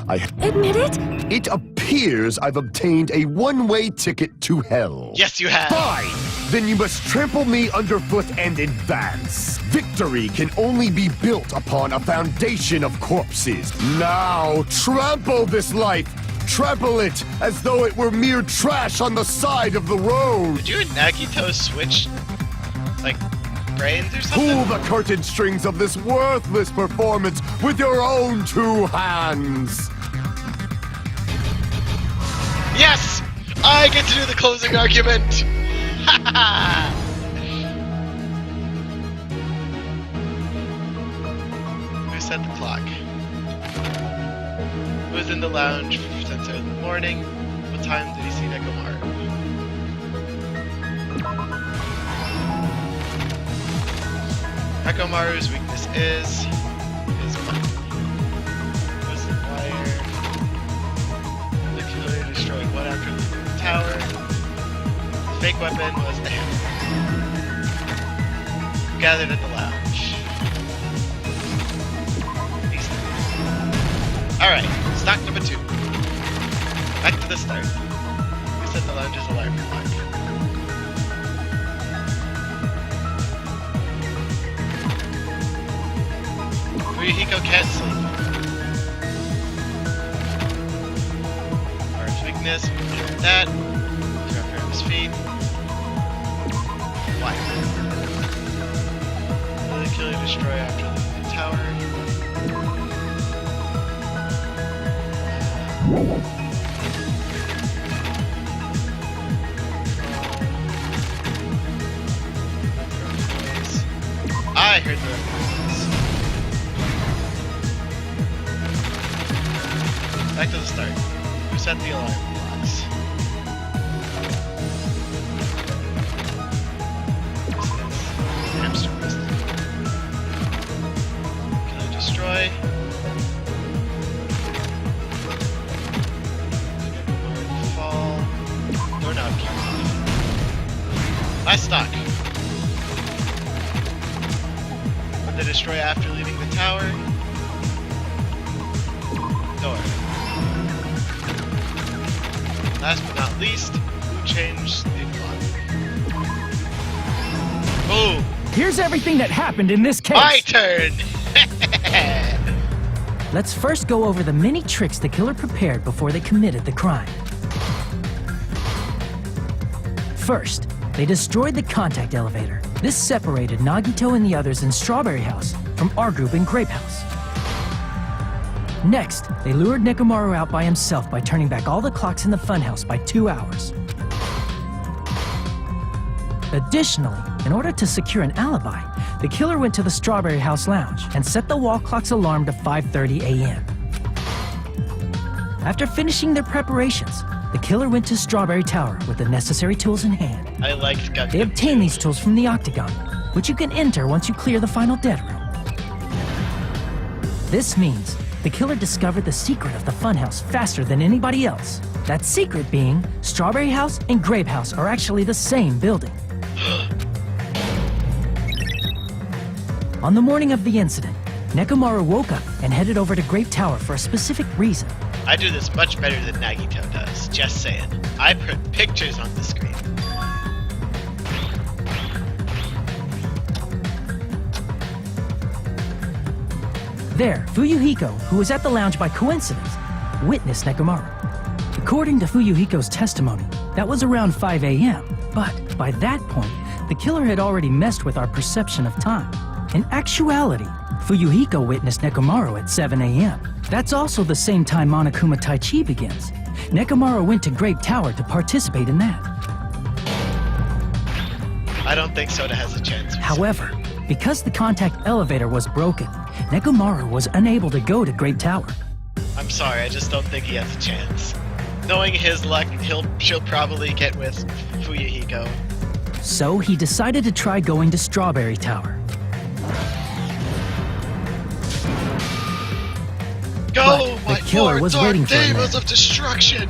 Admit it? It appears I've obtained a one-way ticket to hell. Yes, you have. Fine! Then you must trample me underfoot and advance. Victory can only be built upon a foundation of corpses. Now, trample this life! Trample it as though it were mere trash on the side of the road! Did you and Nagito switch, like, brains or something? Pull the curtain strings of this worthless performance with your own two hands! Yes! I get to do the closing argument! Ha ha! Who set the clock? Who was in the lounge since early in the morning? What time did he see Nekomaru? Nekomaru's weakness is his button. Was the wire. The killer destroyed one after the tower. The fake weapon was the hammer. Gathered at the lounge. Alright, stock number 2. Back to the start. We set the lounge's alarm clock. Fuyuhiko can't sleep. Arm's weakness, we can do that. Drop her on his feet. What? Killer destroy after leaving the tower. I heard the noise. Back to the start. Who set the alarm clocks? Hamster business. Can I destroy? Fall. Doorknob key. Last stock. When they destroy after leaving the tower. Door. Last but not least, who changed the clock? Oh! Here's everything that happened in this case. My turn! Let's first go over the many tricks the killer prepared before they committed the crime. First, they destroyed the contact elevator. This separated Nagito and the others in Strawberry House from our group in Grape House. Next, they lured Nekomaru out by himself by turning back all the clocks in the funhouse by 2 hours. Additionally, in order to secure an alibi, the killer went to the Strawberry House lounge and set the wall clock's alarm to 5:30 a.m. After finishing their preparations, the killer went to Strawberry Tower with the necessary tools in hand. I liked Gundam. They obtained these tools from the Octagon, which you can enter once you clear the final dead room. This means the killer discovered the secret of the funhouse faster than anybody else. That secret being, Strawberry House and Grape House are actually the same building. On the morning of the incident, Nekomaru woke up and headed over to Grape Tower for a specific reason. I do this much better than Nagito does, just saying. I put pictures on the screen. There, Fuyuhiko, who was at the lounge by coincidence, witnessed Nekomaru. According to Fuyuhiko's testimony, that was around 5 a.m., but by that point, the killer had already messed with our perception of time. In actuality, Fuyuhiko witnessed Nekomaru at 7 a.m. That's also the same time Monokuma Taichi begins. Nekomaru went to Grape Tower to participate in that. I don't think Soda has a chance. However, because the contact elevator was broken, Nekomaru was unable to go to Grape Tower. I'm sorry, I just don't think he has a chance. Knowing his luck, she'll probably get with Fuyuhiko. So he decided to try going to Strawberry Tower. Go, But my the killer four was dark waiting for him demons there. of destruction!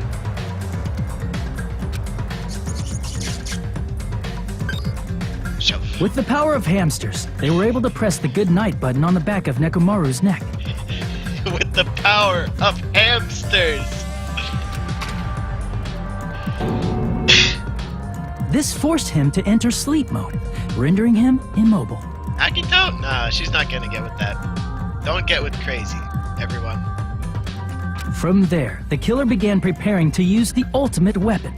Shove. With the power of hamsters, they were able to press the good night button on the back of Nekomaru's neck. With the power of hamsters! This forced him to enter sleep mode, rendering him immobile. Akito? Nah, she's not gonna get with that. Don't get with crazy, everyone. From there, the killer began preparing to use the ultimate weapon.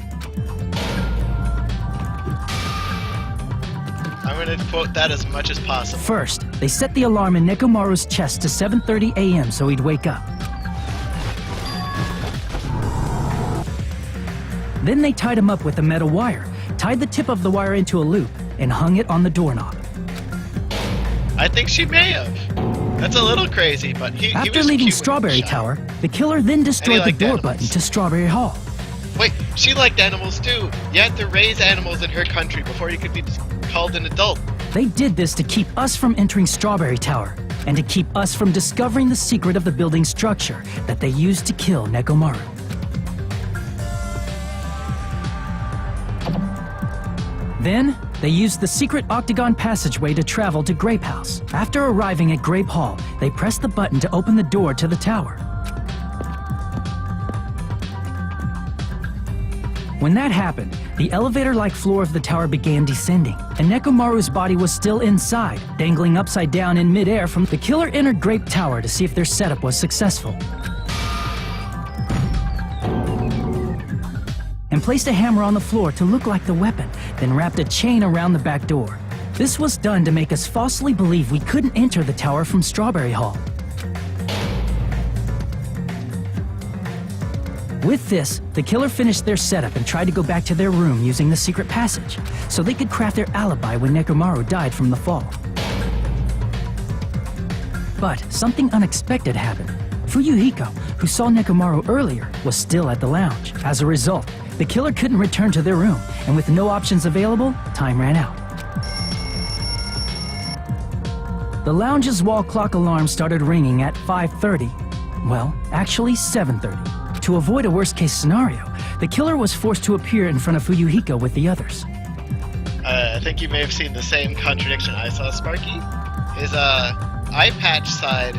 I'm gonna quote that as much as possible. First, they set the alarm in Nekomaru's chest to 7:30 a.m. so he'd wake up. Then they tied him up with a metal wire, tied the tip of the wire into a loop, and hung it on the doorknob. I think she may have. That's a little crazy, but he After was leaving cute when Strawberry he was Tower, the killer then destroyed the liked door animals. button to Strawberry Hall. shot. Wait, she liked animals too. You had to raise animals in her country before you could be called an adult. They did this to keep us from entering Strawberry Tower, and to keep us from discovering the secret of the building structure that they used to kill Nekomaru. Then, they used the secret octagon passageway to travel to Grape House. After arriving at Grape Hall, they pressed the button to open the door to the tower. When that happened, the elevator-like floor of the tower began descending, and Nekomaru's body was still inside, dangling upside down in midair from the killer entered Grape Tower to see if their setup was successful, and placed a hammer on the floor to look like the weapon, then wrapped a chain around the back door. This was done to make us falsely believe we couldn't enter the tower from Strawberry Hall. With this, the killer finished their setup and tried to go back to their room using the secret passage, so they could craft their alibi when Nekomaru died from the fall. But something unexpected happened. Fuyuhiko, who saw Nekomaru earlier, was still at the lounge. As a result, the killer couldn't return to their room, and with no options available, time ran out. The lounge's wall clock alarm started ringing at 5:30. Well, actually 7:30. To avoid a worst-case scenario, the killer was forced to appear in front of Fuyuhiko with the others. I think you may have seen the same contradiction I saw, Sparky. His eye patch side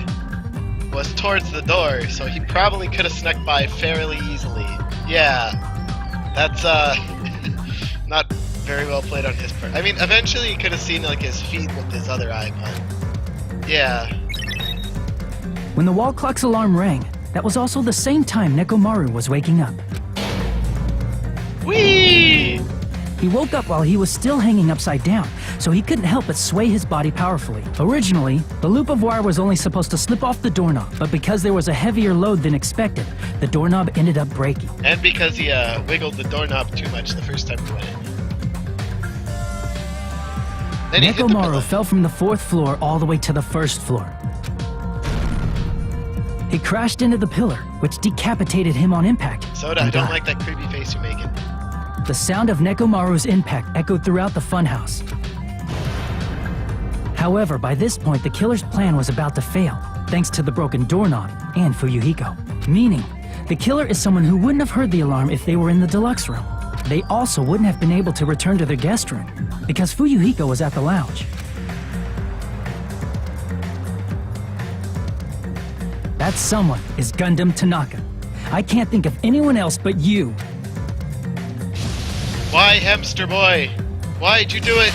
was towards the door, so he probably could have snuck by fairly easily. Yeah, that's not very well played on his part. I mean, eventually he could have seen like his feet with his other eye, but yeah. When the wall clock's alarm rang, that was also the same time Nekomaru was waking up. Whee! He woke up while he was still hanging upside down, so he couldn't help but sway his body powerfully. Originally, the loop of wire was only supposed to slip off the doorknob, but because there was a heavier load than expected, the doorknob ended up breaking. And because he wiggled the doorknob too much the first time he went in. Then he hit the Nekomaru pillow. fell from the 4th floor all the way to the 1st floor. He crashed into the pillar, which decapitated him on impact. Soda, and I don't died. like that creepy face you're making. The sound of Nekomaru's impact echoed throughout the funhouse. However, by this point, the killer's plan was about to fail, thanks to the broken doorknob and Fuyuhiko. Meaning, the killer is someone who wouldn't have heard the alarm if they were in the deluxe room. They also wouldn't have been able to return to their guest room, because Fuyuhiko was at the lounge. That someone is Gundam Tanaka. I can't think of anyone else but you. Why, hamster boy? Why'd you do it?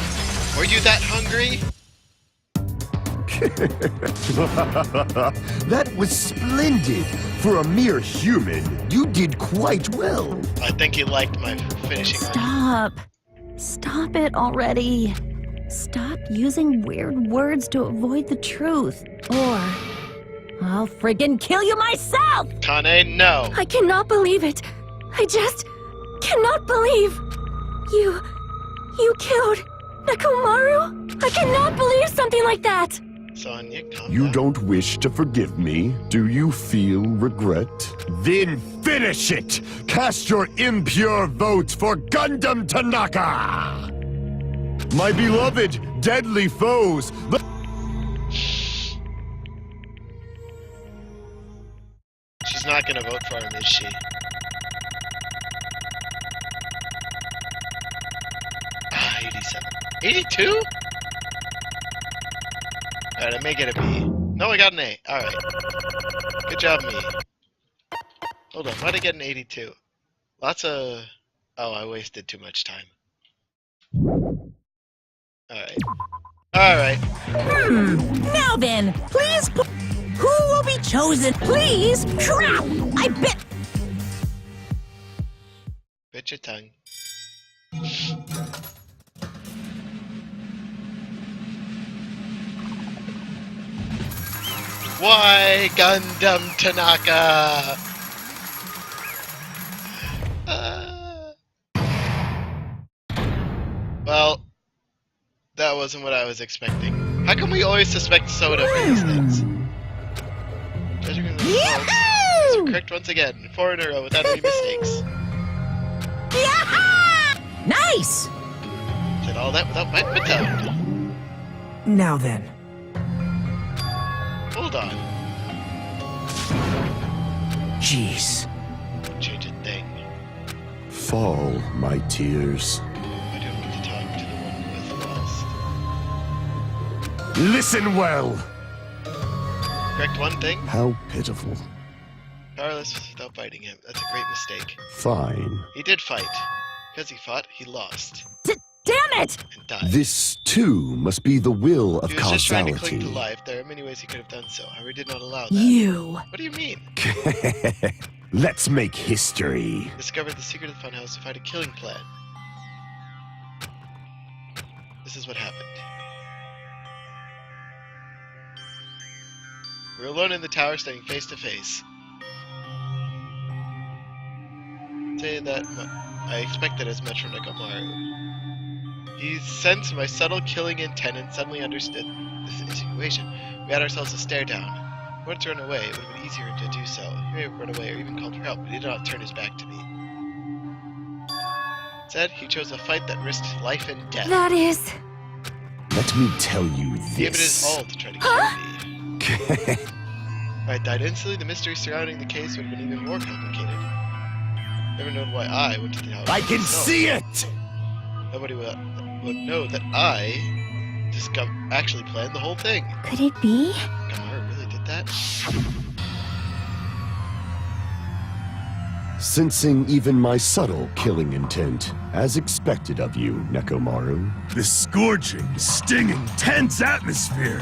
Were you that hungry? That was splendid. For a mere human, you did quite well. I think he liked my finishing line. Stop. Stop it already. Stop using weird words to avoid the truth. Or I'll friggin' kill you myself! Kane, no. I cannot believe it. I just cannot believe. You killed Nekomaru? I cannot believe something like that. Sonya, calm You down. don't wish to forgive me? Do you feel regret? Then finish it! Cast your impure votes for Gundam Tanaka! My beloved, deadly foes! She's not gonna vote for him, is she? Ah, 87. 82? Alright, I may get a B. No, I got an A. Alright. Good job, me. Hold on, why'd I get an 82? Lots of... Oh, I wasted too much time. Alright. Alright. Now then, please. Who will be chosen? Please. Crap! I bet. Bit your tongue. Why Gundam Tanaka? Well, that wasn't what I was expecting. How come we always suspect Soda for these things? Judging from the results, these are correct once again, 4 in a row without any mistakes. Nice. Did all that without my baton. Now then, Hold on. jeez. Change a thing. Fall, my tears. I don't need to talk to the one who was lost. Listen well! Correct one thing. How pitiful. Powerless without fighting him. That's a great mistake. Fine. He did fight. Because he fought, he lost. Damn it! And died. This, too, must be the will of He was just trying to cling causality. to life. There are many ways he could have done so. However, did not allow that. You. What do you mean? Let's make history. Discovered the secret of the funhouse to fight a killing plan. This is what happened. We're alone in the tower, standing face to face. Say that I expected as much from Nekomaru. He sensed my subtle killing intent and suddenly understood this insinuation. We had ourselves a stare down. If we wanted to run away, it would have been easier to do so. He may have run away or even called for help, but he did not turn his back to me. Instead, he chose a fight that risked life and death. That is... Let me tell you this. He gave it his all to try to kill me. If I died instantly, the mystery surrounding the case would have been even more complicated. Never known why I went to the house. I can myself. see it! Nobody would know that I just actually planned the whole thing. Could it be? Gamara really did that? Sensing even my subtle killing intent, as expected of you, Nekomaru. The scorching, stinging, tense atmosphere.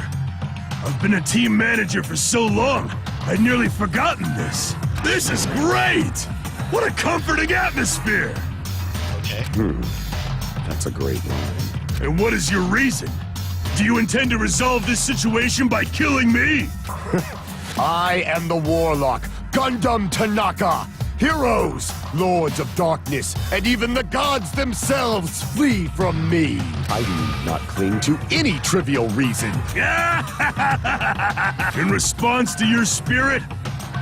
I've been a team manager for so long, I'd nearly forgotten this. This is great! What a comforting atmosphere! Okay. That's a great line. And what is your reason? Do you intend to resolve this situation by killing me? I am the Warlock, Gundam Tanaka! Heroes, Lords of Darkness, and even the gods themselves flee from me. I do not cling to any trivial reason. In response to your spirit,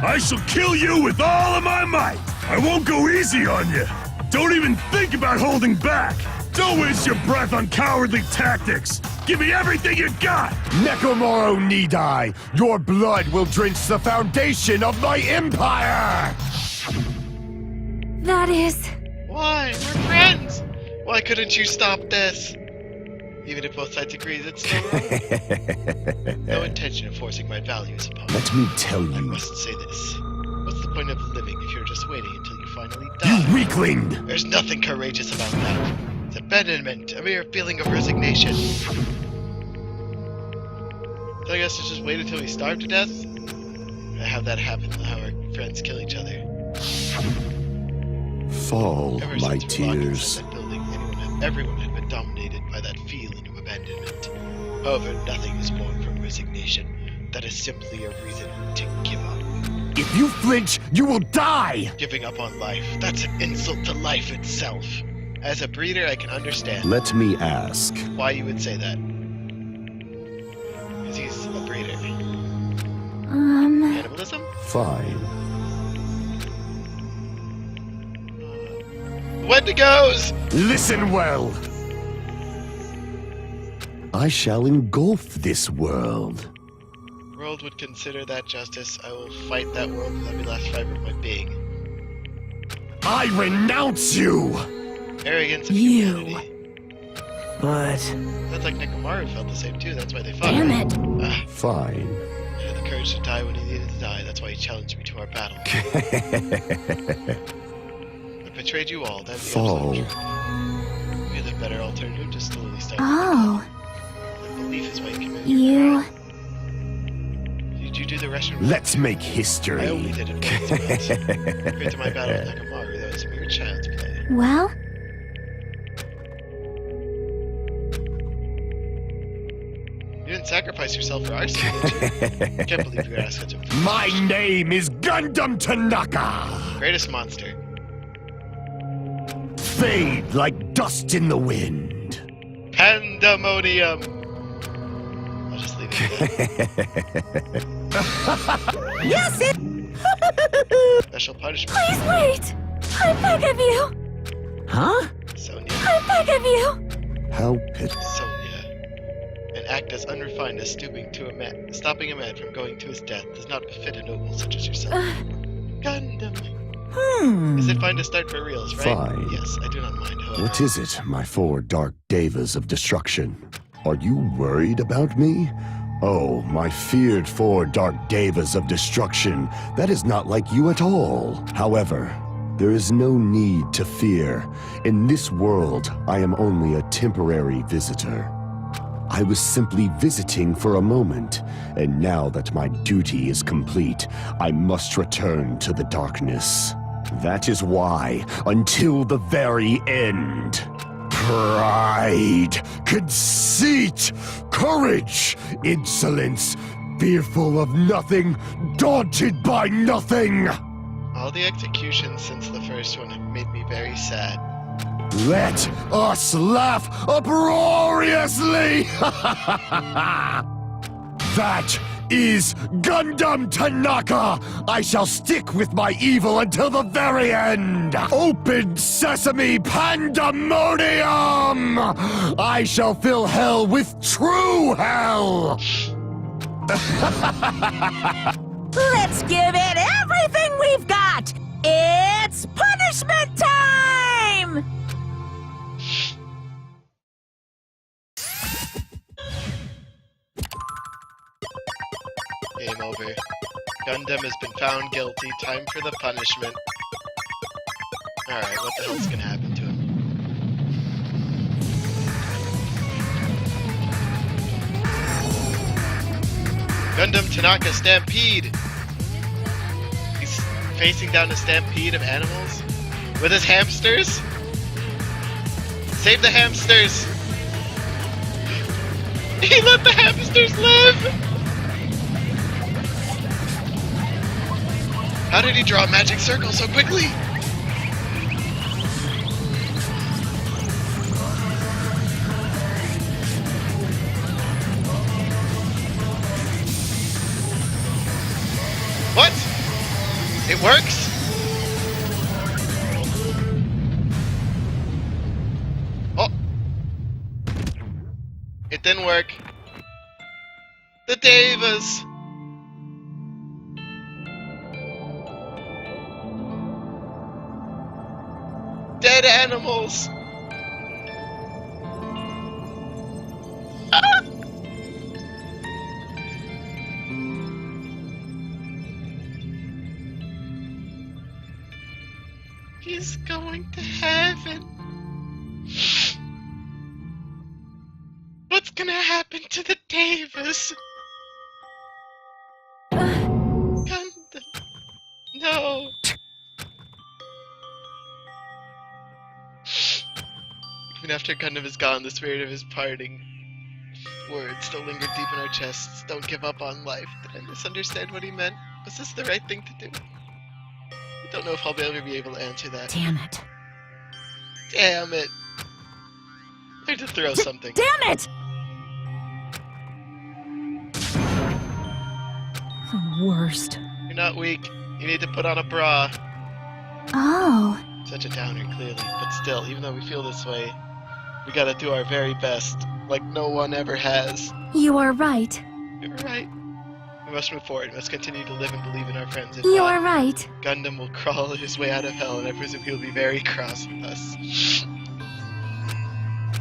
I shall kill you with all of my might. I won't go easy on you. Don't even think about holding back. Don't waste your breath on cowardly tactics. Give me everything you got. Nekomaru Nidai, your blood will drench the foundation of my empire! That is... Why? We're friends! Why couldn't you stop this? Even if both sides agree, it's still wrong. No intention of forcing my values upon you. Let me tell I you, must say this. What's the point of living if you're just waiting until you finally die? you weakling! There's nothing courageous about that. It's abandonment, a mere feeling of resignation. So I guess to just wait until we starve to death? I have that happen, how our friends kill each other. Fall, Ever my since we walked tears. inside that building, everyone had been dominated by that feeling of abandonment. However, nothing is born from resignation. That is simply a reason to give up. If you flinch, you will die! Giving up on life, that's an insult to life itself. As a breeder, I can understand Let me ask. why you would say that. Because he's a breeder. Cannibalism? Fine. Wendigos! Listen well! I shall engulf this world. World would consider that justice. I will fight that world with every last fiber of my being. I renounce you! Arrogance and You. humanity. But That's like Nekomaru felt the same too, that's why they fought. Damn it. Ah, Fine. he had the courage to die when he needed to die, that's why he challenged me to our battle. I betrayed you all, that's the Fall. absolute truth. Maybe the better alternative, just slowly start. Oh, The belief is why you can you... Did you do the Russian? Let's make I history. only did it once, but compared to my battle with Nekomaru, that was mere child's play. Well, You didn't sacrifice yourself for our sake, did you? I can't believe you asked such a My name is Gundam Tanaka! greatest monster. Fade like dust in the wind. Pandemonium! I'll just leave it at Yes, it... that. Special punishment. Please wait! I beg of you! huh? Sonia. I beg of you! How pitiful. Sonia. An act as unrefined as stopping a man from going to his death does not befit a noble such as yourself. Gundam. Is it fine to start for reals, right? Fine. Yes, I do not mind. However, What is it, my four dark devas of destruction? Are you worried about me? Oh, my feared four dark devas of destruction, that is not like you at all. However, there is no need to fear. In this world, I am only a temporary visitor. I was simply visiting for a moment, and now that my duty is complete, I must return to the darkness. That is why, until the very end, Pride, conceit, courage, insolence, fearful of nothing, daunted by nothing. All the executions since the first one have made me very sad. Let us laugh uproariously! That is Gundam Tanaka! I shall stick with my evil until the very end! Open sesame pandemonium! I shall fill hell with true hell! Let's give it everything we've got! It's punishment time! Game over. Gundam has been found guilty. Time for the punishment. Alright, what the hell's gonna happen to him? Gundam Tanaka Stampede! He's facing down a stampede of animals with his hamsters? Save the hamsters! He let the hamsters live! How did he draw a magic circle so quickly? What? It works? Oh. It didn't work. The Devas. Dead animals. Ah! He's going to heaven. What's gonna happen to the Davis? Gundam. No. Even after Gundam is gone, the spirit of his parting words still linger deep in our chests. Don't give up on life. Did I misunderstand what he meant? Was this the right thing to do? I don't know if I'll ever be able to answer that. Damn it. Damn it. I had to throw something. Damn it! The worst. You're not weak. You need to put on a bra. Oh. Such a downer, clearly. But still, even though we feel this way, we gotta do our very best. Like no one ever has. You are right. You're right. We must move forward. We must continue to live and believe in our friends. If You not, are right. Gundam will crawl his way out of hell, and I presume he'll be very cross with us.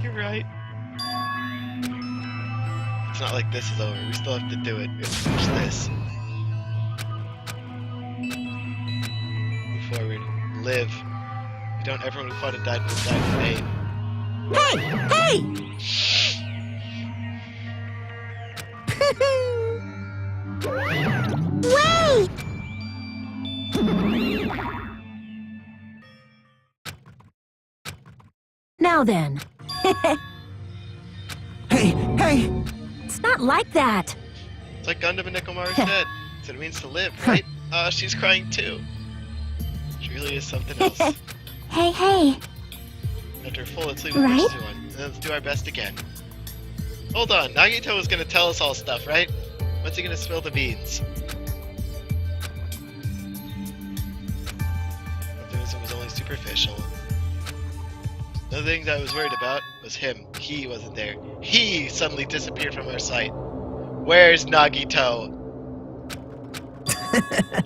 You're right. It's not like this is over. We still have to do it. We have to finish this. Move forward. Live. We don't. Everyone who fought and died will die in vain. Hey! Wait! Now then. Hey! It's not like that. It's like Gundam and Nekomaru's dead. That's what it means to live, right? She's crying too. She really is something else. Hey. After a full, let's leave with Right? this one. And let's do our best again. Hold on, Nagito was gonna tell us all stuff, right? When's he gonna spill the beans? Optimism was only superficial. The thing that I was worried about was him. He wasn't there. He suddenly disappeared from our sight. Where's Nagito?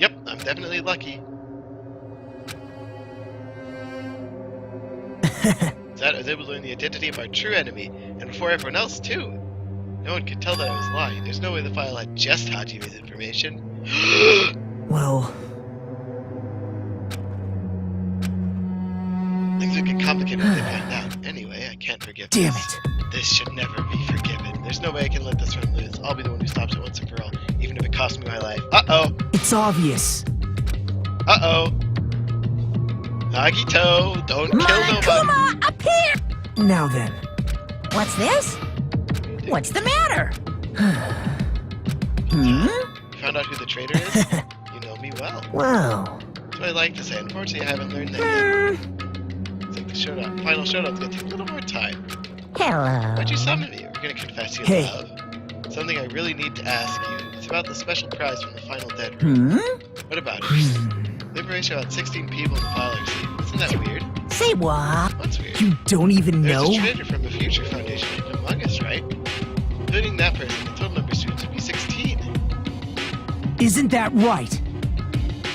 Yep, I'm definitely lucky. That I was able to learn the identity of our true enemy, and before everyone else too. No one could tell that I was lying. There's no way the file had just Hajime's information. Well, Things would get complicated if they find out. Anyway, I can't forgive damn this. it. This should never be forgiven. There's no way I can let this one lose. I'll be the one who stops it once and for all, even if it costs me my life. Uh-oh! It's obvious. Uh-oh! Nagito, don't kill nobody! Kuma, appear! Now then. What's this? What's the matter? You found out who the traitor is? You know me well. Well, That's what I like to say. Unfortunately, I haven't learned that yet. It's like the showdown. Final showdown's gonna take a little more time. Hello. Why'd you summon me? We're gonna confess your Hey. love. Something I really need to ask you. It's about the special prize from the final dead. What about it? Liberation about 16 people in the Fowler seat. Isn't that weird? Say what? What's weird? You don't even There's know? a traitor from the Future Foundation hidden among us, right? Including that person, the total number of students would be 16. Isn't that right?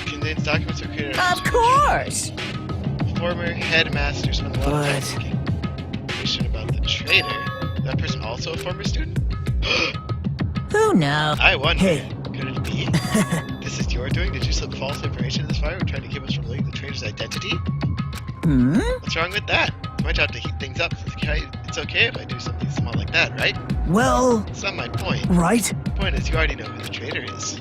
Contains documents or created. Of course. Former headmaster spent a lot of time But- thinking information about the traitor. That person also a former student? Who knows? I wonder. Hey. Could it be? This is your doing? Did you slip false information in this fire trying to keep us from learning the traitor's identity? What's wrong with that? It's my job to heat things up. It's okay if I do something small like that, right? Well, That's not my point. right? The point is you already know who the traitor is.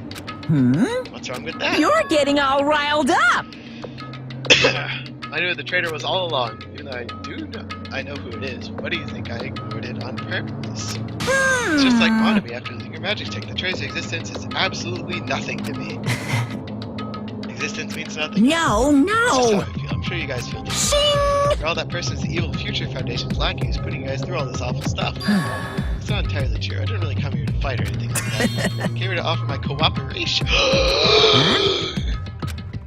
What's wrong with that? You're getting all riled up. I knew the traitor was all along. Even though I know who it is. What do you think? I ignored it on purpose. It's just like Monami after losing your magic stick. The traitor's existence is absolutely nothing to me. Existence means nothing. No, That's just how no. I feel. I'm sure you guys feel just Shing! After all, that person's the evil Future Foundation's lackey who's putting you guys through all this awful stuff. It's not entirely true. I didn't really come here to fight or anything like that. I came here to offer my cooperation.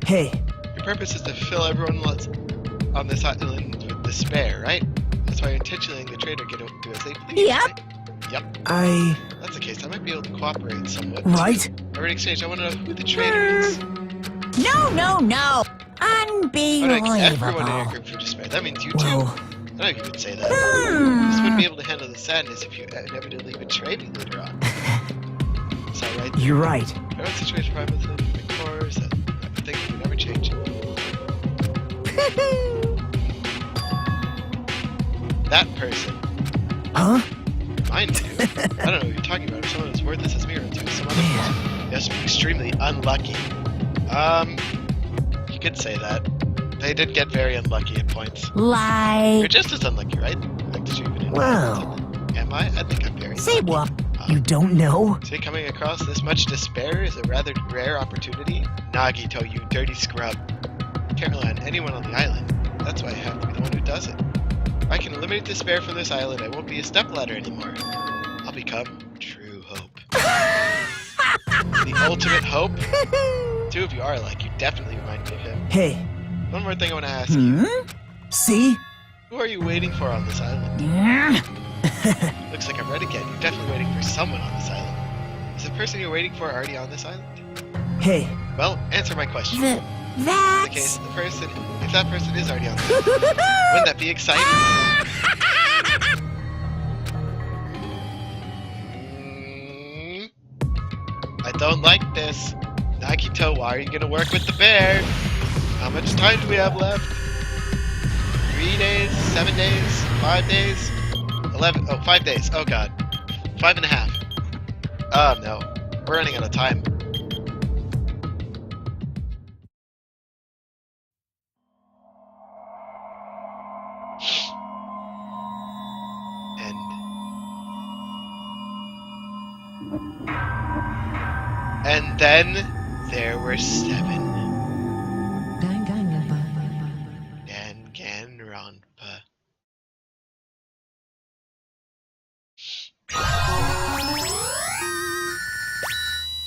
Hey, Your purpose is to fill everyone on this island with despair, right? That's why you're intentionally letting the traitor get do as they please. Yep. Right? Yep. I... That's the case. I might be able to cooperate somewhat. Right? Already exchanged. I want to know who the traitor is. No, no, no. I want to everyone in your Unbelievable. group for despair. That means you too. Well, I don't know if you would say that. You just wouldn't be able to handle the sadness if you inevitably betrayed me later on. Is that right? you're right. I know situation prime with the course that I've been thinking would never change. That person, Huh? mind you, I don't know what you're talking about. If someone as worthless as me or to some other person, yes, extremely unlucky. You could say that. They did get very unlucky at points. You're Lie. just as unlucky, right? Like, did you even Well. Am I? I think I'm very Say unlucky. what? You don't know? See, coming across this much despair is a rather rare opportunity. Nagito, you dirty scrub. Can't rely on anyone on the island. That's why I have to be the one who does it. If I can eliminate despair from this island, I won't be a stepladder anymore. I'll become true hope. The ultimate hope? Two of you are like, you definitely remind me of him. Hey, One more thing I want to ask you. see? Who are you waiting for on this island? Looks like I'm right again. You're definitely waiting for someone on this island. Is the person you're waiting for already on this island? Hey, Well, answer my question. In the That's... case, if that person is already on this island, wouldn't that be exciting? I don't like this. Nagito, why are you gonna work with the bear? How much time do we have left? 3 days? 7 days? 5 days? 11? Oh, 5 days. Oh god. 5.5. Oh no. We're running out of time. And then there were 7. Danganronpa.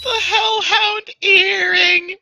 The Hellhound earring!